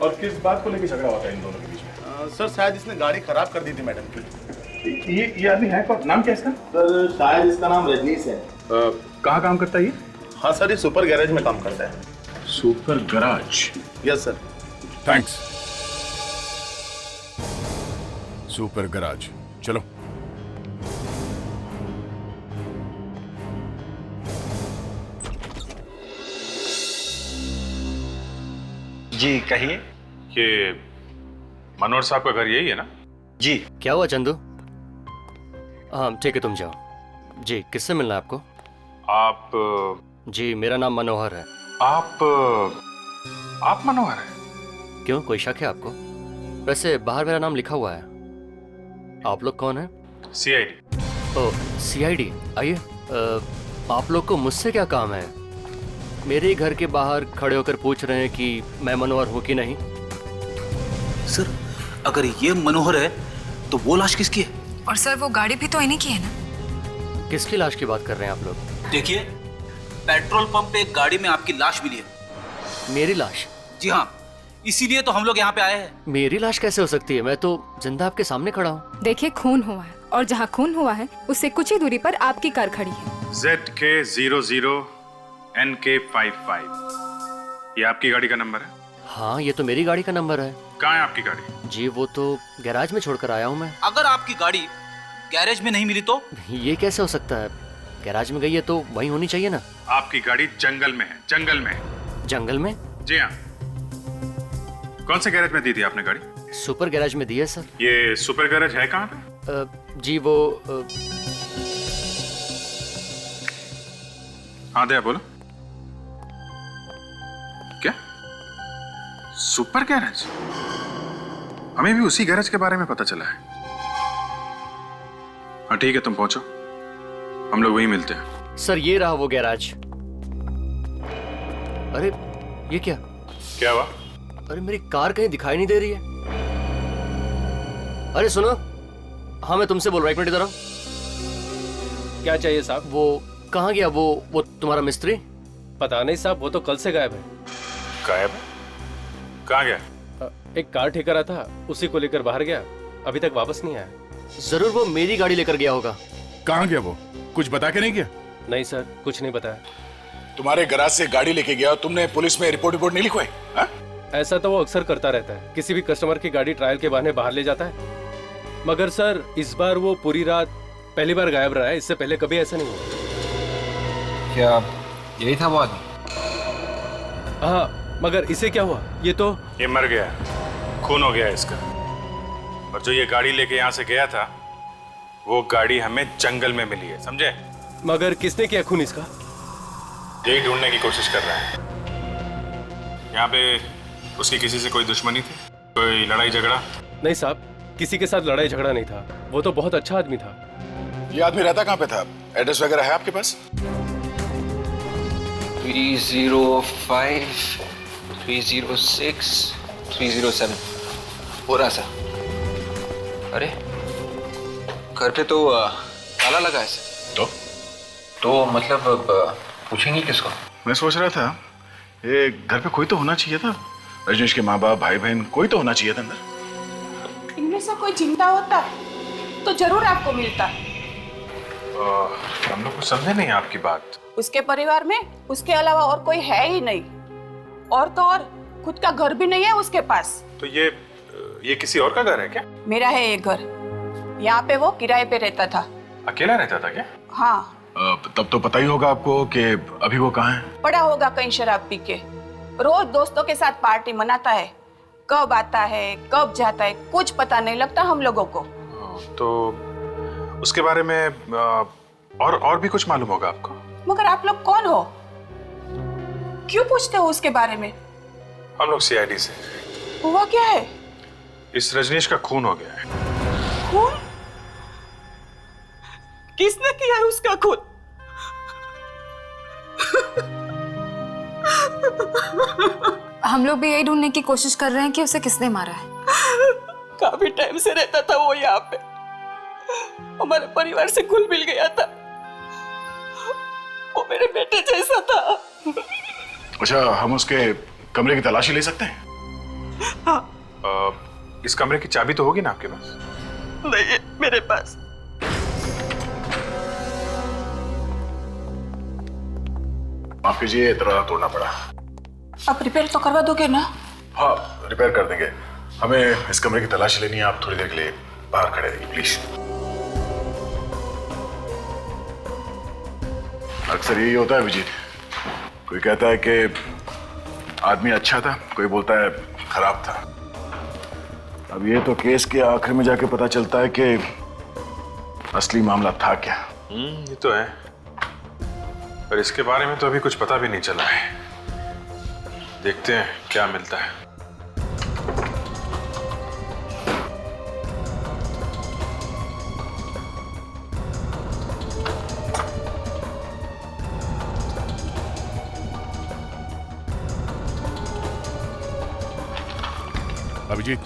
और किस बात को लेकर झगड़ा होता है इन दोनों के बीच में? सर, शायद इसने गाड़ी खराब कर दी थी मैडम की। ये आदमी है कौन? नाम क्या इसका? सर, शायद इसका नाम रजनीश है। कहाँ काम करता है ये? हाँ सर, ये सुपर गैरेज में काम करता है। Super garage? Yes sir. Thanks. Super garage, चलो। जी कहिए। ये मनोहर साहब का घर यही है ना? जी। क्या हुआ चंदू? हाँ ठीक है, तुम जाओ। जी, किससे मिलना है आपको? आप जी, मेरा नाम मनोहर है। आप मनोहर है? क्यों, कोई शक है आपको? वैसे बाहर मेरा नाम लिखा हुआ है। आप लोग कौन है? सीआईडी। ओह, सीआईडी। आइए। आप लोग को मुझसे क्या काम है? मेरे ही घर के बाहर खड़े होकर पूछ रहे हैं कि मैं मनोहर हूँ कि नहीं। सर, अगर ये मनोहर है तो वो लाश किसकी है? और सर, वो गाड़ी भी तो इन्हीं की है ना? किसकी लाश की बात कर रहे हैं आप लोग? देखिए, पेट्रोल पंप पे एक गाड़ी में आपकी लाश मिली है। मेरी लाश? जी हाँ, इसीलिए तो हम लोग यहाँ पे आए हैं। मेरी लाश कैसे हो सकती है? मैं तो जिंदा आपके सामने खड़ा हूँ। देखिए, खून हुआ है और जहाँ खून हुआ है उससे कुछ ही दूरी पर आपकी कार खड़ी है। ZK00NK55, ये आपकी गाड़ी का नंबर है? हाँ, ये तो मेरी गाड़ी का नंबर है। कहाँ है आपकी गाड़ी? जी, वो तो गैराज में छोड़कर आया हूँ मैं। अगर आपकी गाड़ी गैरेज में नहीं मिली तो? ये कैसे हो सकता है? गैराज में गई है तो वहीं होनी चाहिए ना। आपकी गाड़ी जंगल में है। जंगल में? जंगल में? जी हाँ। कौन से गैरेज में दी थी आपने गाड़ी? सुपर गैराज में दी है सर। ये सुपर गैरेज है कहाँ पे? जी वो हाँ दया, बोलो। क्या सुपर गैरेज? हमें भी उसी गैरेज के बारे में पता चला है। हाँ ठीक है, तुम पहुंचो, हम लोग वहीं मिलते हैं। सर, ये रहा वो गैराज। अरे ये क्या? क्या हुआ? अरे मेरी कार कहीं दिखाई नहीं दे रही है। अरे सुनो, हाँ मैं तुमसे बोल रहा हूँ, एक मिनट इधर आओ। क्या चाहिए साहब? वो कहाँ गया वो तुम्हारा मिस्त्री? पता नहीं साहब, वो तो कल से गायब है। गायब? कहाँ गया? एक कार ठेका रहा था, उसी को लेकर बाहर गया, अभी तक वापस नहीं आया। जरूर वो मेरी गाड़ी लेकर गया होगा। कहाँ गया वो? कुछ बता के नहीं गया? नहीं सर, कुछ नहीं बताया। तुम्हारे गैराज से गाड़ी लेके गया, तुमने पुलिस में रिपोर्ट नहीं लिखवाई? ऐसा तो वो अक्सर करता रहता है, किसी भी कस्टमर की गाड़ी ट्रायल के बहाने बाहर ले जाता है। मगर सर, इस बार वो पूरी रात पहली बार गायब रहा है, इससे पहले कभी ऐसा नहीं हुआ। क्या यही था वो आदमी? हाँ, मगर इसे क्या हुआ? ये मर गया, खून हो गया इसका। और जो ये गाड़ी लेके यहाँ से गया था, वो गाड़ी हमें जंगल में मिली है, समझे? मगर किसने किया खून इसका? यही ढूंढने की कोशिश कर रहा है। यहाँ पे उसकी किसी से कोई दुश्मनी थी? कोई लड़ाई झगड़ा? नहीं साहब, किसी के साथ लड़ाई झगड़ा नहीं था, वो तो बहुत अच्छा आदमी था। ये आदमी रहता कहाँ पे था? एड्रेस वगैरह है आपके पास? 305 306 307 हो रहा सर। अरे घर पे तो ताला लगा है सर। तो मतलब पूछेंगे किसको? मैं सोच रहा था ये घर पे कोई तो होना चाहिए था। रजनीश के माँ बाप, भाई बहन, कोई तो होना चाहिए था अंदर। इनमें से कोई जिंदा होता तो जरूर आपको मिलता। हम लोग को समझे नहीं आपकी बात। उसके परिवार में उसके अलावा और कोई है ही नहीं, और तो और खुद का घर भी नहीं है उसके पास। तो ये किसी और का घर है क्या? मेरा है ये घर, यहाँ पे वो किराए पे रहता था। अकेला रहता था क्या? हाँ। तब तो पता ही होगा आपको कि अभी वो कहाँ है। पड़ा होगा कहीं शराब पी के, रोज दोस्तों के साथ पार्टी मनाता है, कब आता है कब जाता है कुछ पता नहीं लगता हम लोगों को। तो उसके बारे में और भी कुछ मालूम होगा आपको? मगर आप लोग कौन हो, क्यों पूछते हो उसके बारे में? हम लोग सीआईडी से। हुआ क्या है? इस रजनीश का खून हो गया है। खून? किसने किया है उसका खून? हम लोग भी यही ढूंढने की कोशिश कर रहे हैं कि उसे किसने मारा है। काफी टाइम से रहता था वो यहाँ पे, हमारे परिवार से घुल मिल गया था, वो मेरे बेटे जैसा था। अच्छा, हम उसके कमरे की तलाशी ले सकते हैं? हाँ। इस कमरे की चाबी तो होगी ना आपके पास? नहीं है मेरे पास। माफ कीजिए, दरवाजा तोड़ना पड़ा। आप रिपेयर तो करवा दोगे ना? हाँ, रिपेयर कर देंगे। हमें इस कमरे की तलाशी लेनी है, आप थोड़ी देर के लिए बाहर खड़े रहिए प्लीज। अक्सर यही होता है विजीत, कोई कहता है कि आदमी अच्छा था, कोई बोलता है खराब था। अब ये तो केस के आखिर में जाके पता चलता है कि असली मामला था क्या। ये तो है, पर इसके बारे में तो अभी कुछ पता भी नहीं चला है। देखते हैं क्या मिलता है। अभिजीत,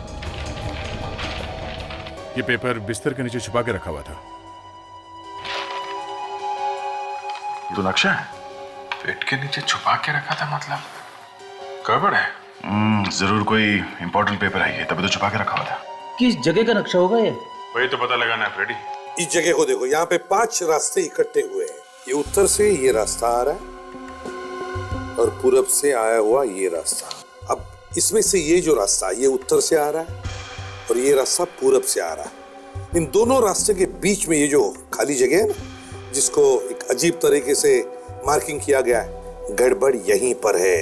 ये पेपर बिस्तर के नीचे छुपा के रखा हुआ था। तो नक्शा है, पेट के नीचे छुपा के रखा था, मतलब गड़बड़ है। जरूर कोई इंपॉर्टेंट पेपर है ये, तभी तो छुपा के रखा हुआ था। किस जगह का नक्शा होगा ये? वही तो पता लगाना है फ्रेडी। इस जगह को देखो, यहाँ पे 5 रास्ते इकट्ठे हुए हैं। ये उत्तर से ये रास्ता आ रहा है और पूरब से आया हुआ ये रास्ता। अब इसमें से ये जो रास्ता ये उत्तर से आ रहा है और ये रास्ता पूरब से आ रहा है। इन दोनों रास्ते के बीच में ये जो खाली जगह है ना, जिसको एक अजीब तरीके से मार्किंग किया गया है, गड़बड़ यहीं पर है,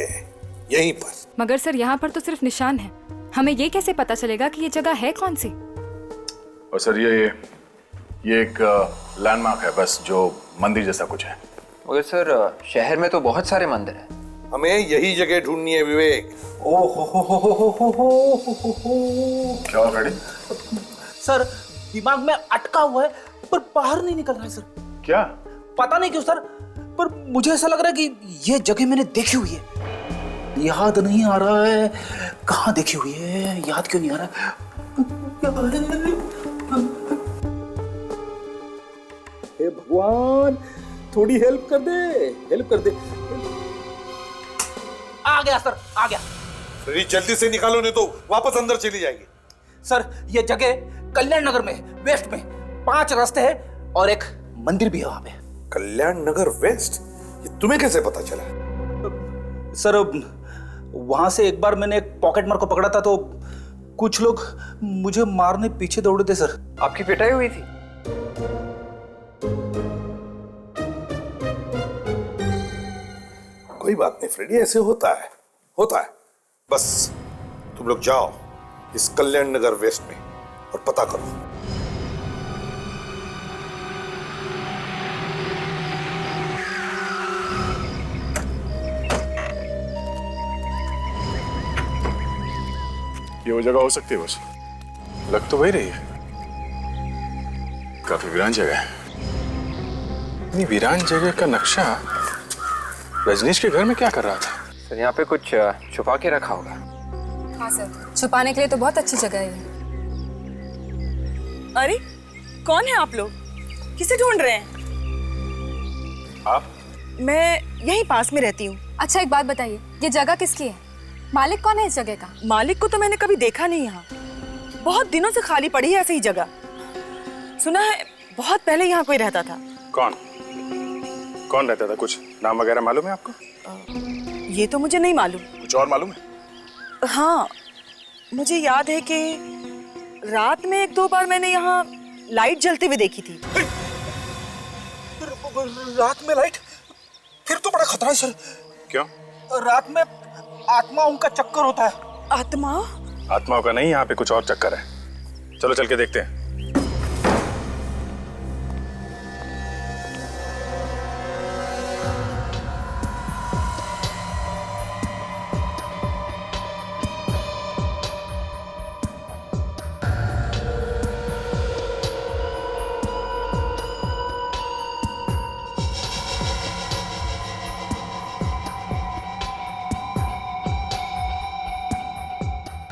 यहीं पर। मगर सर यहाँ पर तो सिर्फ निशान है, हमें ये कैसे पता चलेगा कि ये जगह है कौन सी? और सर ये एक लैंडमार्क है बस, जो मंदिर जैसा कुछ है। मगर सर शहर में तो बहुत सारे मंदिर हैं। हमें यही जगह ढूंढनी है विवेक। क्या हुआ फ्रेडी? सर दिमाग में अटका हुआ है पर बाहर नहीं निकल रहा है सर। क्या? पता नहीं क्यों सर, पर मुझे ऐसा लग रहा है कि ये जगह मैंने देखी हुई है। याद नहीं आ रहा है कहाँ देखी हुई है, याद क्यों नहीं आ रहा है? हे भगवान, थोड़ी हेल्प कर दे, हेल्प कर दे। आ गया सर, आ गया। फ्रेडी जल्दी से निकालो, नहीं तो वापस अंदर चली जाएगी। सर ये जगह कल्याण नगर में वेस्ट में 5 रास्ते हैं और एक मंदिर भी है वहां पे। कल्याण नगर वेस्ट? ये तुम्हें कैसे पता चला? सर वहां से एक बार मैंने एक पॉकेट मार को पकड़ा था तो कुछ लोग मुझे मारने पीछे दौड़े थे सर। आपकी पिटाई हुई थी? कोई बात नहीं फ्रेडी, ऐसे होता है, होता है। बस तुम लोग जाओ इस कल्याण नगर वेस्ट में और पता करो। ये वो जगह हो सकती है बस, लग तो वही रही है। काफी वीरान जगह है। इतनी वीरान जगह का नक्शा रजनीश के घर में क्या कर रहा था? सर यहाँ पे कुछ छुपा के रखा होगा। हाँ सर, छुपाने के लिए तो बहुत अच्छी जगह है ये। अरे कौन है आप लोग, किसे ढूंढ रहे हैं? आप? मैं यहीं पास में रहती हूँ। अच्छा एक बात बताइए, ये जगह किसकी है? मालिक कौन है इस जगह का? मालिक को तो मैंने कभी देखा नहीं यहाँ, बहुत दिनों से खाली पड़ी है ऐसे ही जगह। सुना है बहुत पहले यहाँ कोई रहता था। कौन रहता था? कुछ नाम वगैरह मालूम है आपको? ये तो मुझे नहीं मालूम। कुछ और मालूम है? हाँ मुझे याद है कि रात में 1-2 बार मैंने यहाँ लाइट जलते हुए देखी थी। रात में लाइट? फिर तो बड़ा खतरा है सर। क्यों? रात में आत्माओं का चक्कर होता है। आत्मा? आत्माओं का नहीं, यहाँ पे कुछ और चक्कर है। चलो चल के देखते हैं।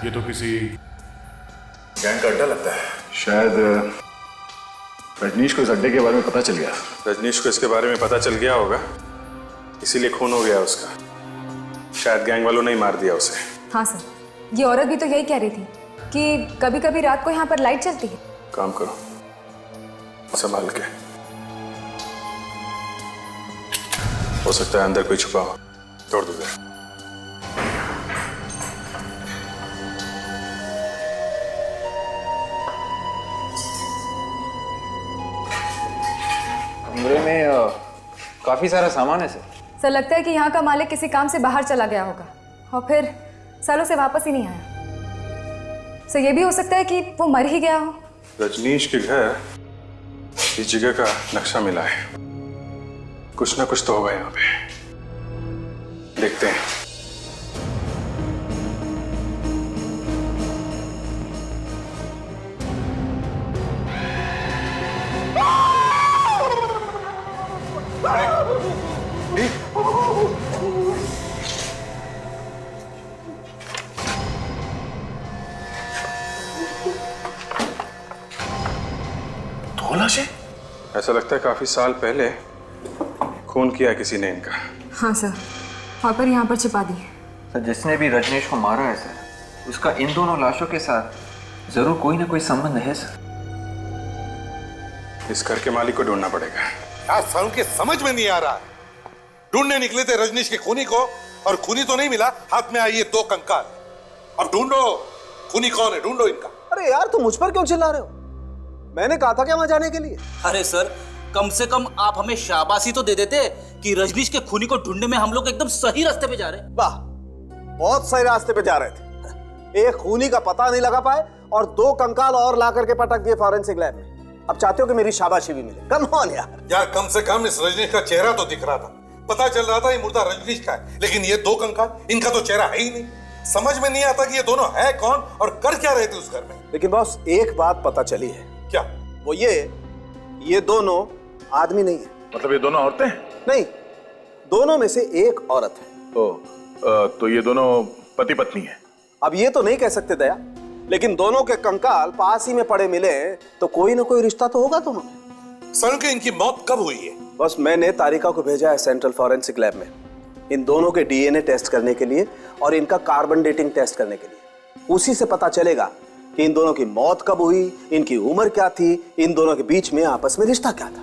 ये तो किसी गैंग का अड्डा लगता है। शायद रजनीश को इस अड्डे के बारे में पता चल गया। रजनीश को इसके बारे में पता चल गया होगा, इसीलिए खून हो गया उसका। शायद गैंग वालों ने ही मार दिया उसे। हाँ सर, ये औरत भी तो यही कह रही थी कि कभी कभी रात को यहाँ पर लाइट चलती है। काम करो, संभाल के। हो सकता है अंदर कोई छुपा हो, तोड़ दो जरा। कमरे में काफी सारा सामान है सर। सर लगता है कि यहाँ का मालिक किसी काम से बाहर चला गया होगा और फिर सालों से वापस ही नहीं आया। सर ये भी हो सकता है कि वो मर ही गया हो। रजनीश के घर इस जगह का नक्शा मिला है, कुछ ना कुछ तो होगा यहाँ पे, देखते हैं। दो लाशें? ऐसा लगता है काफी साल पहले खून किया किसी ने इनका। हाँ सर, और पर यहाँ पर छिपा दी। सर जिसने भी रजनीश को मारा है सर, उसका इन दोनों लाशों के साथ जरूर कोई ना कोई संबंध है सर। इस घर के मालिक को ढूंढना पड़ेगा। यार सारुण के समझ में नहीं आ रहा है। ढूंढने निकले थे रजनीश के खूनी को, और खूनी तो नहीं मिला, हाथ में आई ये 2 कंकाल। अब ढूंढो खूनी कौन है, ढूंढो इनका। अरे यार तुम मुझ पर क्यों चिल्ला रहे हो? मैंने कहा था क्या वहां जाने के लिए? अरे सर, कम से कम आप हमें शाबाशी तो दे देते कि रजनीश के खूनी को ढूंढने में हम लोग एकदम सही रास्ते पे जा रहे हैं। वाह, बहुत सही रास्ते पे जा रहे थे। एक खूनी का पता नहीं लगा पाए और 2 कंकाल और ला करके पटक दिए फॉरेंसिक लैब में। अब चाहते हो कि मेरी शाबाशी भी मिले? कम ऑन यार। यार कम से कम इस रजनीश का चेहरा तो दिख रहा था, पता चल रहा था ये मुर्दा रजनीश का है, लेकिन ये 2 कंकाल, इनका तो चेहरा है ही नहीं। समझ में नहीं आता कि ये दोनों है कौन और कर क्या रहे थे उस घर में। लेकिन बॉस एक बात पता चली है। क्या? वो ये दोनों आदमी नहीं है। मतलब ये दोनों औरतें? नहीं, दोनों में से एक औरत है। तो ये दोनों पति पत्नी है? अब ये तो नहीं कह सकते दया, लेकिन दोनों के कंकाल पास ही में पड़े मिले तो कोई ना कोई रिश्ता तो होगा दोनों में। सर के इनकी मौत कब हुई है? बस मैंने तारिका को भेजा है सेंट्रल फॉरेंसिक लैब में इन दोनों के डीएनए टेस्ट करने के लिए और इनका कार्बन डेटिंग टेस्ट करने के लिए। उसी से पता चलेगा कि इन दोनों की मौत कब हुई, इनकी उम्र क्या थी, इन दोनों के बीच में आपस में रिश्ता क्या था।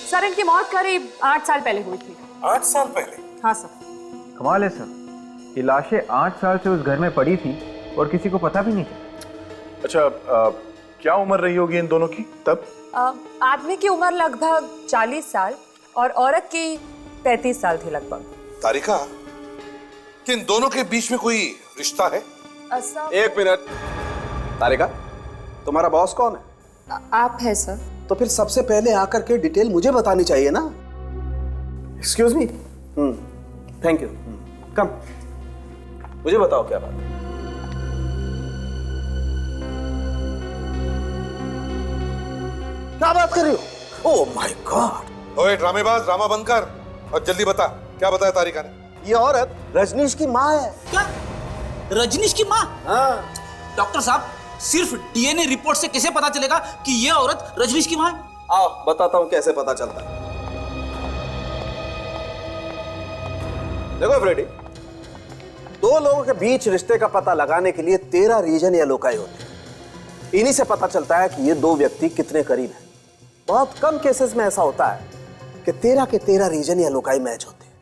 सर इनकी मौत करीब 8 साल पहले हुई थी। 8 साल पहले? हाँ सर। कमाल है सर, ये लाशें 8 साल से उस घर में पड़ी थी और किसी को पता भी नहीं था। अच्छा, क्या उम्र रही होगी इन दोनों की तब? आदमी की उम्र लगभग 40 साल और औरत की 35 साल थी लगभग। तारिका, कि इन दोनों के बीच में कोई रिश्ता है? एक मिनट तारिका, तुम्हारा बॉस कौन है? आप है सर। तो फिर सबसे पहले आकर के डिटेल मुझे बतानी चाहिए ना। Excuse me. Thank you. Come, मुझे बताओ क्या बात है। क्या बात कर रही हो? Oh my God. ओए ड्रामेबाज, ड्रामा बंद कर और जल्दी बता, क्या बताया तारिका ने? ये औरत रजनीश की माँ है। क्या? रजनीश की माँ? हाँ। डॉक्टर साहब, सिर्फ डीएनए रिपोर्ट से कैसे पता चलेगा कि ये औरत रजनीश की माँ है? आओ बताता हूँ कैसे पता चलता है। देखो फ्रेडी, 2 लोगों के बीच रिश्ते का पता लगाने के लिए 13 रीजन या लोकाई होते हैं। इन्हीं से पता चलता है कि ये 2 व्यक्ति कितने करीब हैं। बहुत कम केसेस में ऐसा होता है कि 13 के 13 रीजन या लोकाई मैच होते हैं।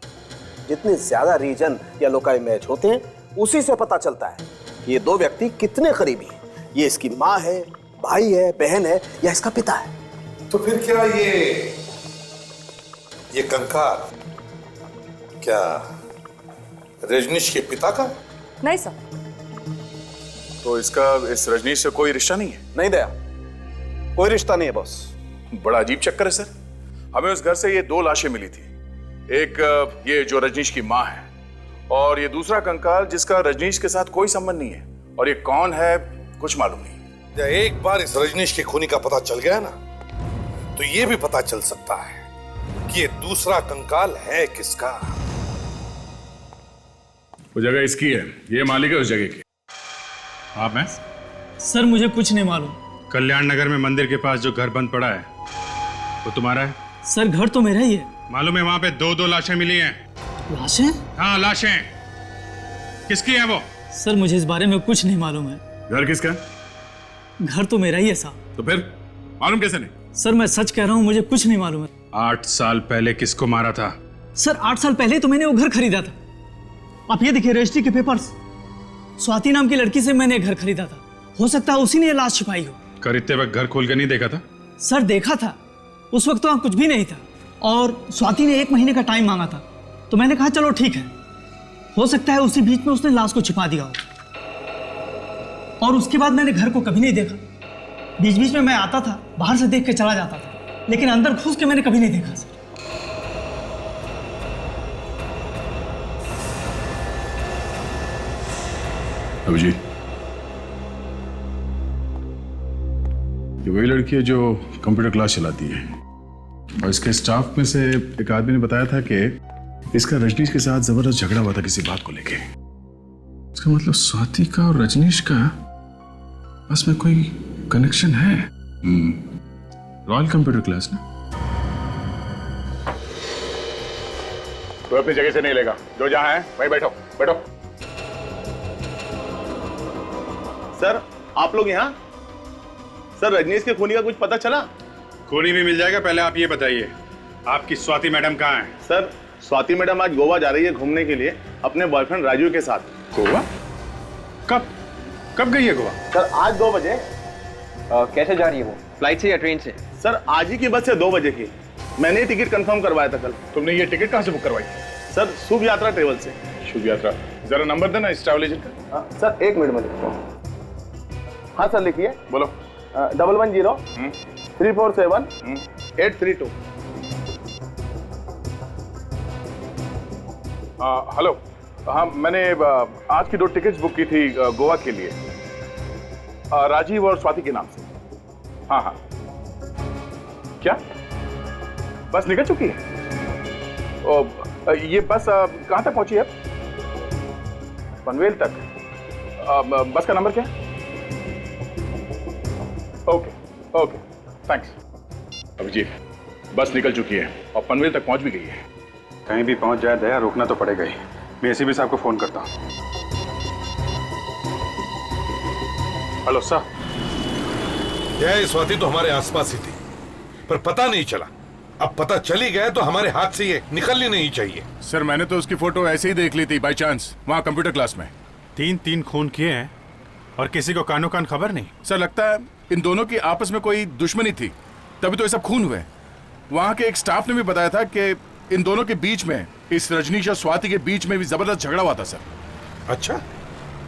जितने ज्यादा रीजन या लोकाई मैच होते हैं, उसी से पता चलता है कि ये 2 व्यक्ति कितने करीबी हैं। ये इसकी माँ है, भाई है, बहन है या इसका पिता है। तो फिर क्या ये कंकाल क्या रजनीश के पिता का? नहीं सर। तो इसका इस रजनीश से कोई रिश्ता नहीं है? नहीं दया, कोई रिश्ता नहीं है बॉस। बड़ा अजीब चक्कर है सर। हमें उस घर से ये 2 लाशें मिली थी, एक ये जो रजनीश की माँ है और ये दूसरा कंकाल जिसका रजनीश के साथ कोई संबंध नहीं है। और ये कौन है कुछ मालूम नहीं। जब एक बार इस रजनीश के खूनी का पता चल गया ना, तो ये भी पता चल सकता है कि ये दूसरा कंकाल है किसका। वो जगह इसकी है, ये मालिक है उस जगह की। आप हैं? सर मुझे कुछ नहीं मालूम। कल्याण नगर में मंदिर के पास जो घर बंद पड़ा है वो तुम्हारा है? सर घर तो मेरा ही है। मालूम है वहां पे 2 लाशें मिली हैं। लाशें? हाँ लाशें। किसकी है वो? सर मुझे इस बारे में कुछ नहीं मालूम है। घर किसका? घर तो मेरा ही है साहब। तो फिर मालूम कैसे नहीं? सर मैं सच कह रहा हूँ, मुझे कुछ नहीं मालूम है। 8 साल पहले किसको मारा था? सर 8 साल पहले तो मैंने वो घर खरीदा था। आप ये देखिए रजिस्ट्री के पेपर्स। स्वाति नाम की लड़की से मैंने घर खरीदा था। हो सकता है उसी ने ये लाश छुपाई हो। खरीदते वक्त घर खोल कर नहीं देखा था? सर देखा था, उस वक्त तो वहाँ कुछ भी नहीं था और स्वाति ने 1 महीने का टाइम मांगा था, तो मैंने कहा चलो ठीक है। हो सकता है उसी बीच में उसने लाश को छिपा दिया हो। और उसके बाद मैंने घर को कभी नहीं देखा। बीच बीच में मैं आता था, बाहर से देख के चला जाता था, लेकिन अंदर घुस के मैंने कभी नहीं देखा सर। अभिजीत, ये वही लड़की है जो कंप्यूटर क्लास चलाती है, और इसके स्टाफ में से एक आदमी ने बताया था कि इसका रजनीश के साथ जबरदस्त झगड़ा हुआ था किसी बात को लेके। इसका मतलब स्वाति का और रजनीश का बस में कोई कनेक्शन है। रॉयल कंप्यूटर क्लास ना। तो अपनी जगह से नहीं लेगा, जो जहां है वहीं बैठो बैठो। सर आप लोग यहाँ? सर रजनीश के खूनी का कुछ पता चला? खूनी भी मिल जाएगा, पहले आप ये बताइए आपकी स्वाति मैडम कहाँ है? सर स्वाति मैडम आज गोवा जा रही है घूमने के लिए अपने बॉयफ्रेंड राजू के साथ। गोवा? कब कब गई है गोवा? सर आज 2 बजे। कैसे जा रही है वो, फ्लाइट से या ट्रेन से? सर आज ही की बस है 2 बजे की। मैंने ही टिकट कंफर्म करवाया था कल। तुमने ये टिकट कहाँ से बुक करवाई? सर शुभ यात्रा ट्रेवल से। शुभ यात्रा, जरा नंबर देना इस ट्रैवल एजेंट का। सर 1 मिनट में लिखता हूँ। हाँ सर लिखिए। बोलो। 110 347 832। हेलो, हाँ मैंने आज की 2 टिकट्स बुक की थी गोवा के लिए, राजीव और स्वाति के नाम से। हाँ हाँ। क्या बस निकल चुकी है? ये बस कहाँ तक पहुंची है? पनवेल तक। बस का नंबर क्या है? Okay okay thanks. अभिजीत, बस निकल चुकी है और पनवेल तक पहुंच भी गई है। कहीं भी पहुंच जाए दया, रोकना तो पड़ेगा ही। मैं एसीपी साहब को फोन करता हूँ। Hello sir. यह स्वाति तो हमारे आसपास ही थी, पर पता नहीं चला। अब पता चली गया तो हमारे हाथ से ये निकलनी नहीं चाहिए। सर मैंने तो उसकी फोटो ऐसे ही देख ली थी बाय चांस, वहाँ कंप्यूटर क्लास में। 3 खून किए हैं और किसी को कानो कान खबर नहीं। सर लगता है इन दोनों की आपस में कोई दुश्मनी थी, तभी तो ये सब खून हुए। वहाँ के एक स्टाफ ने भी बताया था कि इन दोनों के बीच में, इस रजनीश और स्वाति के बीच में भी जबरदस्त झगड़ा हुआ था सर। अच्छा,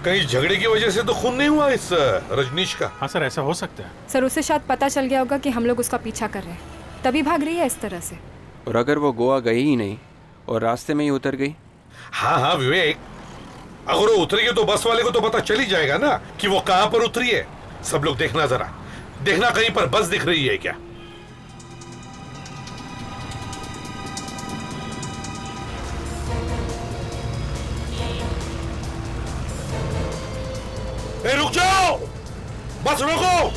कहीं झगड़े की वजह से तो खून नहीं हुआ इस रजनीश का? हाँ सर, ऐसा हो सकता है। सर उसे शायद पता चल गया होगा कि हम लोग उसका पीछा कर रहे हैं, तभी भाग रही है इस तरह से। और अगर वो गोवा गई ही नहीं और रास्ते में ही उतर गई? हाँ हाँ विवेक, अगर वो उतरी है तो बस वाले को तो पता चल ही जाएगा ना कि वो कहां पर उतरी है। सब लोग देखना, जरा देखना कहीं पर बस दिख रही है क्या। ए, रुक जाओ, बस रोको,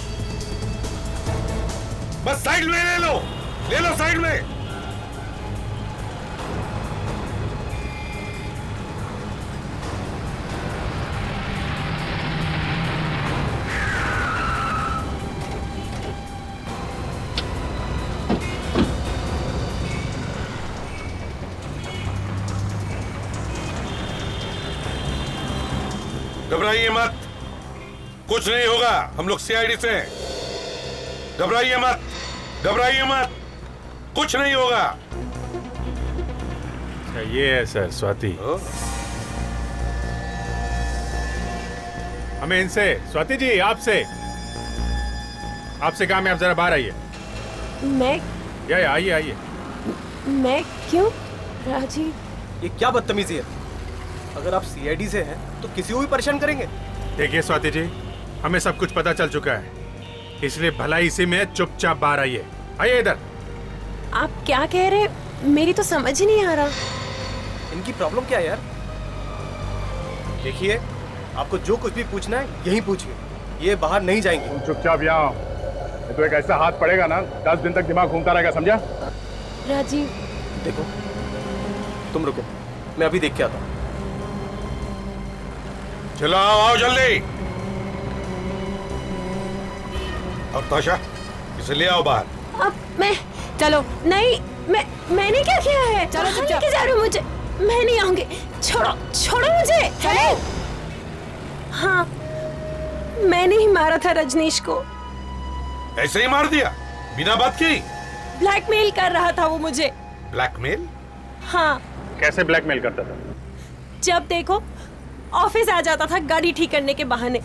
बस साइड में ले लो साइड में। घबराइए मत, कुछ नहीं होगा, हम लोग सीआईडी से हैं। घबराइए मत, कुछ नहीं होगा। अच्छा ये है सर स्वाति। हमें इनसे, स्वाति जी आपसे काम है, आप जरा बाहर आइए। मैं? आइए। मैं क्यों? राजीव, ये क्या बदतमीजी है? अगर आप सीआईडी से हैं तो किसी को भी परेशान करेंगे? देखिए स्वाति जी, हमें सब कुछ पता चल चुका है, इसलिए भला इसी में चुपचाप बाहर आइए इधर। आप क्या कह रहे हैं? मेरी तो समझ ही नहीं आ रहा। इनकी प्रॉब्लम क्या है यार? देखिए, आपको जो कुछ भी पूछना है यही पूछिए, ये बाहर नहीं जाएंगे। चुपचाप यहाँ, तो एक ऐसा हाथ पड़ेगा ना 10 दिन तक दिमाग घूमता रहेगा, समझा? राजीव देखो, तुम रुको, मैं अभी देख के आता हूँ। चलो आओ जल्दी। और ताशा, इसे ले आओ बाहर। अब मैं, चलो नहीं, मैंने क्या किया है? चलो लेके जा रहे हो मुझे, मैं नहीं आऊंगी। छोड़ो मुझे। चलो। हाँ, मैंने ही मारा था रजनीश को। ऐसे ही मार दिया बिना बात की? ब्लैकमेल कर रहा था वो मुझे। ब्लैकमेल? हाँ। कैसे ब्लैकमेल करता था? जब देखो ऑफिस आ जाता था गाड़ी ठीक करने के बहाने,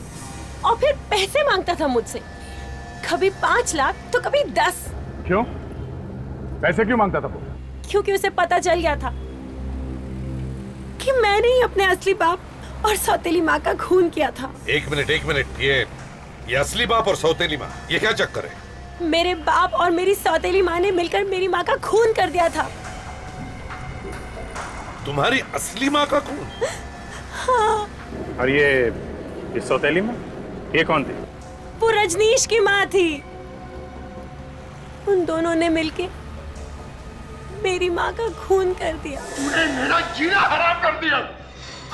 और फिर पैसे मांगता था मुझसे, कभी 5 लाख तो कभी 10। क्यों? पैसे क्यों मांगता था वो? क्योंकि उसे पता चल गया था कि मैंने ही अपने असली बाप और सौतेली माँ का खून किया था। एक मिनट, ये असली बाप और सौतेली माँ, ये क्या चक्कर है? मेरे बाप और मेरी सौतेली माँ ने मिलकर मेरी माँ का खून कर दिया था। तुम्हारी असली माँ का खून? हाँ। और ये सौतेली माँ, ये कौन थी? वो रजनीश की माँ थी। उन दोनों ने मिलके मेरी माँ का खून कर दिया। तूने मेरा जीना हराम कर दिया।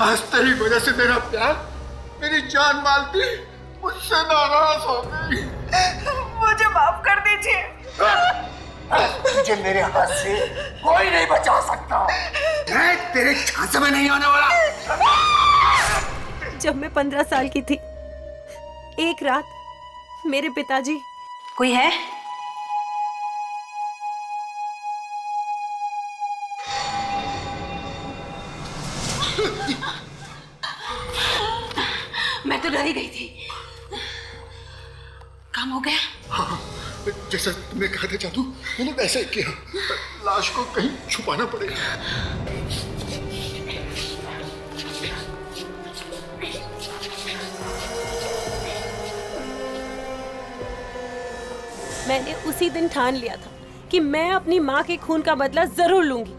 आज तेरी वजह से मेरा प्यार, मेरी जान मालती मुझसे नाराज हो गई। मुझे माफ कर दीजिए। तुझे मेरे हाथ से कोई नहीं बचा सकता। मैं तेरे झांसे में नहीं आने वाला। जब मैं 15 साल की थी, एक रात मेरे पिताजी, कोई है? मैं तो डर ही गई थी। काम हो गया? हाँ, जैसा तुमने कहा था जादू, मैंने वैसे ही किया। लाश को कहीं छुपाना पड़ेगा। मैंने उसी दिन ठान लिया था कि मैं अपनी माँ के खून का बदला जरूर लूंगी,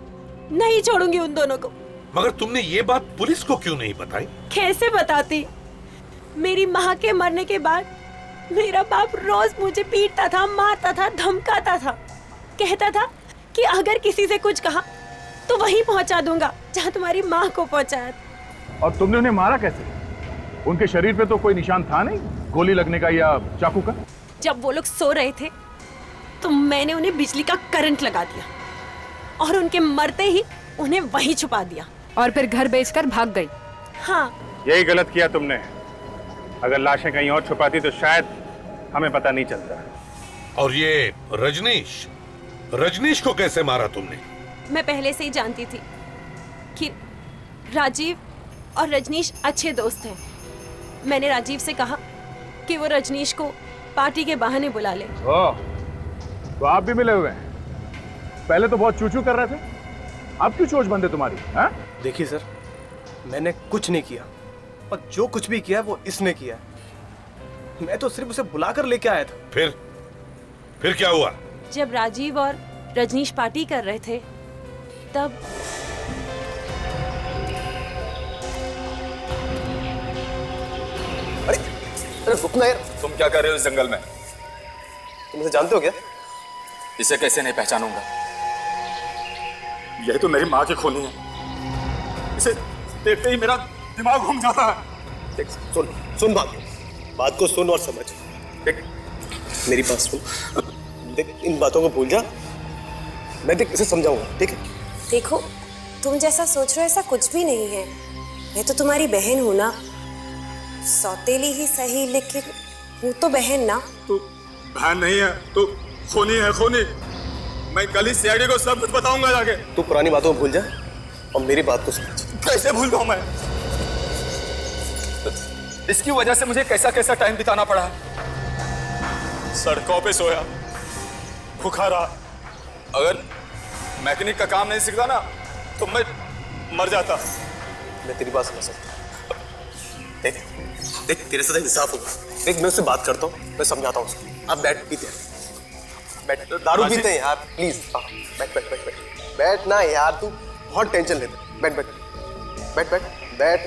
नहीं छोड़ूंगी उन दोनों को। मगर तुमने ये बात पुलिस को क्यों नहीं बताई? कैसे बताती? मेरी माँ के मरने के बाद मेरा बाप रोज मुझे पीटता था, मारता था, धमकाता था, कहता था कि अगर किसी से कुछ कहा तो वहीं पहुंचा दूंगा जहां तुम्हारी माँ को पहुंचाया। और तुमने उन्हें मारा कैसे? उनके शरीर पे तो कोई निशान था नहीं, गोली लगने का या चाकू का। जब वो लोग सो रहे थे तो मैंने उन्हें बिजली का करंट लगा दिया और उनके मरते ही उन्हें वहीं छुपा दिया। और फिर घर बेचकर भाग गई। हाँ, यही गलत किया तुमने। अगर लाशें कहीं और छुपाती तो शायद हमें पता नहीं चलता। और ये रजनीश को कैसे मारा तुमने? मैं पहले से ही जानती थी कि राजीव और रजनीश अच्छे दोस्त हैं। मैंने राजीव से कहा कि वो रजनीश को पार्टी के बहाने बुला ले। ओह, तो आप भी मिले हुए हैं? पहले तो बहुत चूचू कर रहे थे, अब क्यों चोच बंद है तुम्हारी? हाँ? देखिए सर, मैंने कुछ नहीं किया और जो कुछ भी किया वो इसने किया। मैं तो सिर्फ उसे बुलाकर लेके आया था। फिर क्या हुआ? जब राजीव और रजनीश पार्टी कर रहे थे तब अरे रुकना यार। तुम क्या कर रहे हो इस जंगल में? तुम इसे जानते हो क्या? इसे कैसे नहीं पहचानूंगा? यही तो मेरी माँ की खूनी है। इसे देखते ही मेरा दिमाग घूम जाता है। देख, सुन बात को सुन और समझ। देख, मेरी बात सुन। देख, इन बातों को भूल जा। मैं देख इसे समझाऊंगा, ठीक है? देखो, तुम जैसा सोच रहे हो ऐसा कुछ भी नहीं है। मैं तो तुम्हारी बहन हूं ना, सौतेली ही सही लेकिन वो तो बहन ना। तू बहन नहीं है, तू खूनी है, खूनी। मैं कल ही सीआईडी को सब कुछ बताऊंगा जाके। तू पुरानी बातों को भूल जा और मेरी बात को समझ। कैसे भूल जाऊं मैं? इसकी वजह से मुझे कैसा कैसा टाइम बिताना पड़ा। सड़कों पे सोया, भूखा रहा। अगर मैकेनिक का काम नहीं सीखता ना तो मैं मर जाता। मैं तेरी बात समझ सकता। देख तेरे साथ इंसाफ होगा। देख, मैं उससे बात करता हूँ, मैं समझाता हूँ उसको। आप बैठ, पीते हैं, बैठ, दारू पीते हैं यार, प्लीज। बैठ ना यार, तू बहुत टेंशन लेते। बैठ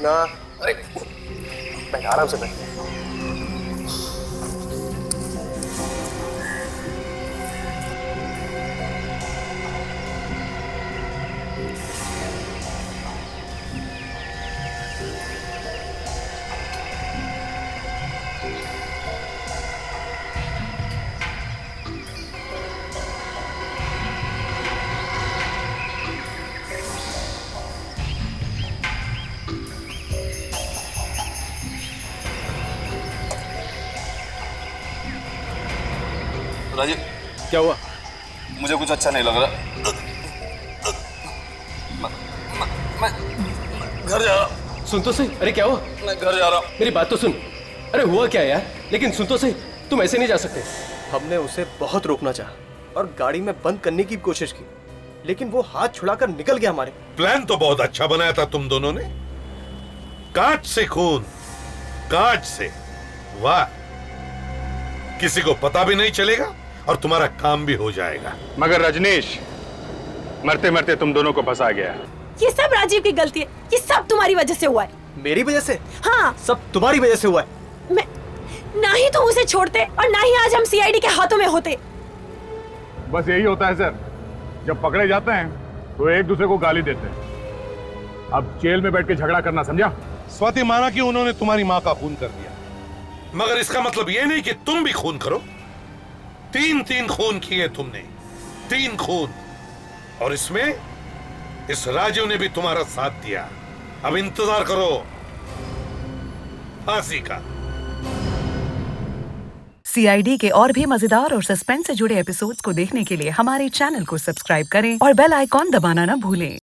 ना। अरे बैठ, आराम से बैठ। राजीव, क्या हुआ? मुझे कुछ अच्छा नहीं लग रहा। मैं घर जा रहा हूँ। सुन तो सही। अरे क्या हुआ? मैं घर जा रहा हूँ। मेरी बात तो सुन। अरे हुआ क्या यार? लेकिन सुन तो सही, तुम ऐसे नहीं जा सकते। हमने उसे बहुत रोकना चाहा और गाड़ी में बंद करने की कोशिश की, लेकिन वो हाथ छुड़ाकर निकल गया हमारे। प्लान तो बहुत अच्छा बनाया था तुम दोनों ने। कांच से खून, कांच से, वाह। किसी को पता भी नहीं चलेगा और तुम्हारा काम भी हो जाएगा। मगर रजनीश, मरते मरते तुम दोनों को फंसा गया। ये सब राजीव की गलती है, ये सब तुम्हारी वजह से हुआ है। मेरी वजह से? हाँ, सब तुम्हारी वजह से हुआ है। मैं ना ही तुम उसे छोड़ते और ना ही आज हम सीआईडी के हाथों में होते। बस यही होता है सर, जब पकड़े जाते हैं तो एक दूसरे को गाली देते हैं। अब जेल में बैठ के झगड़ा करना, समझा? स्वाति माना कि उन्होंने तुम्हारी मां का खून कर दिया, मगर इसका मतलब यह नहीं कि तुम भी खून करो। 3 खून किए तुमने, 3 खून, और इसमें इस राजीव ने भी तुम्हारा साथ दिया। अब इंतजार करो फांसी का। सीआईडी के और भी मजेदार और सस्पेंस से जुड़े एपिसोड्स को देखने के लिए हमारे चैनल को सब्सक्राइब करें और बेल आइकॉन दबाना ना भूलें।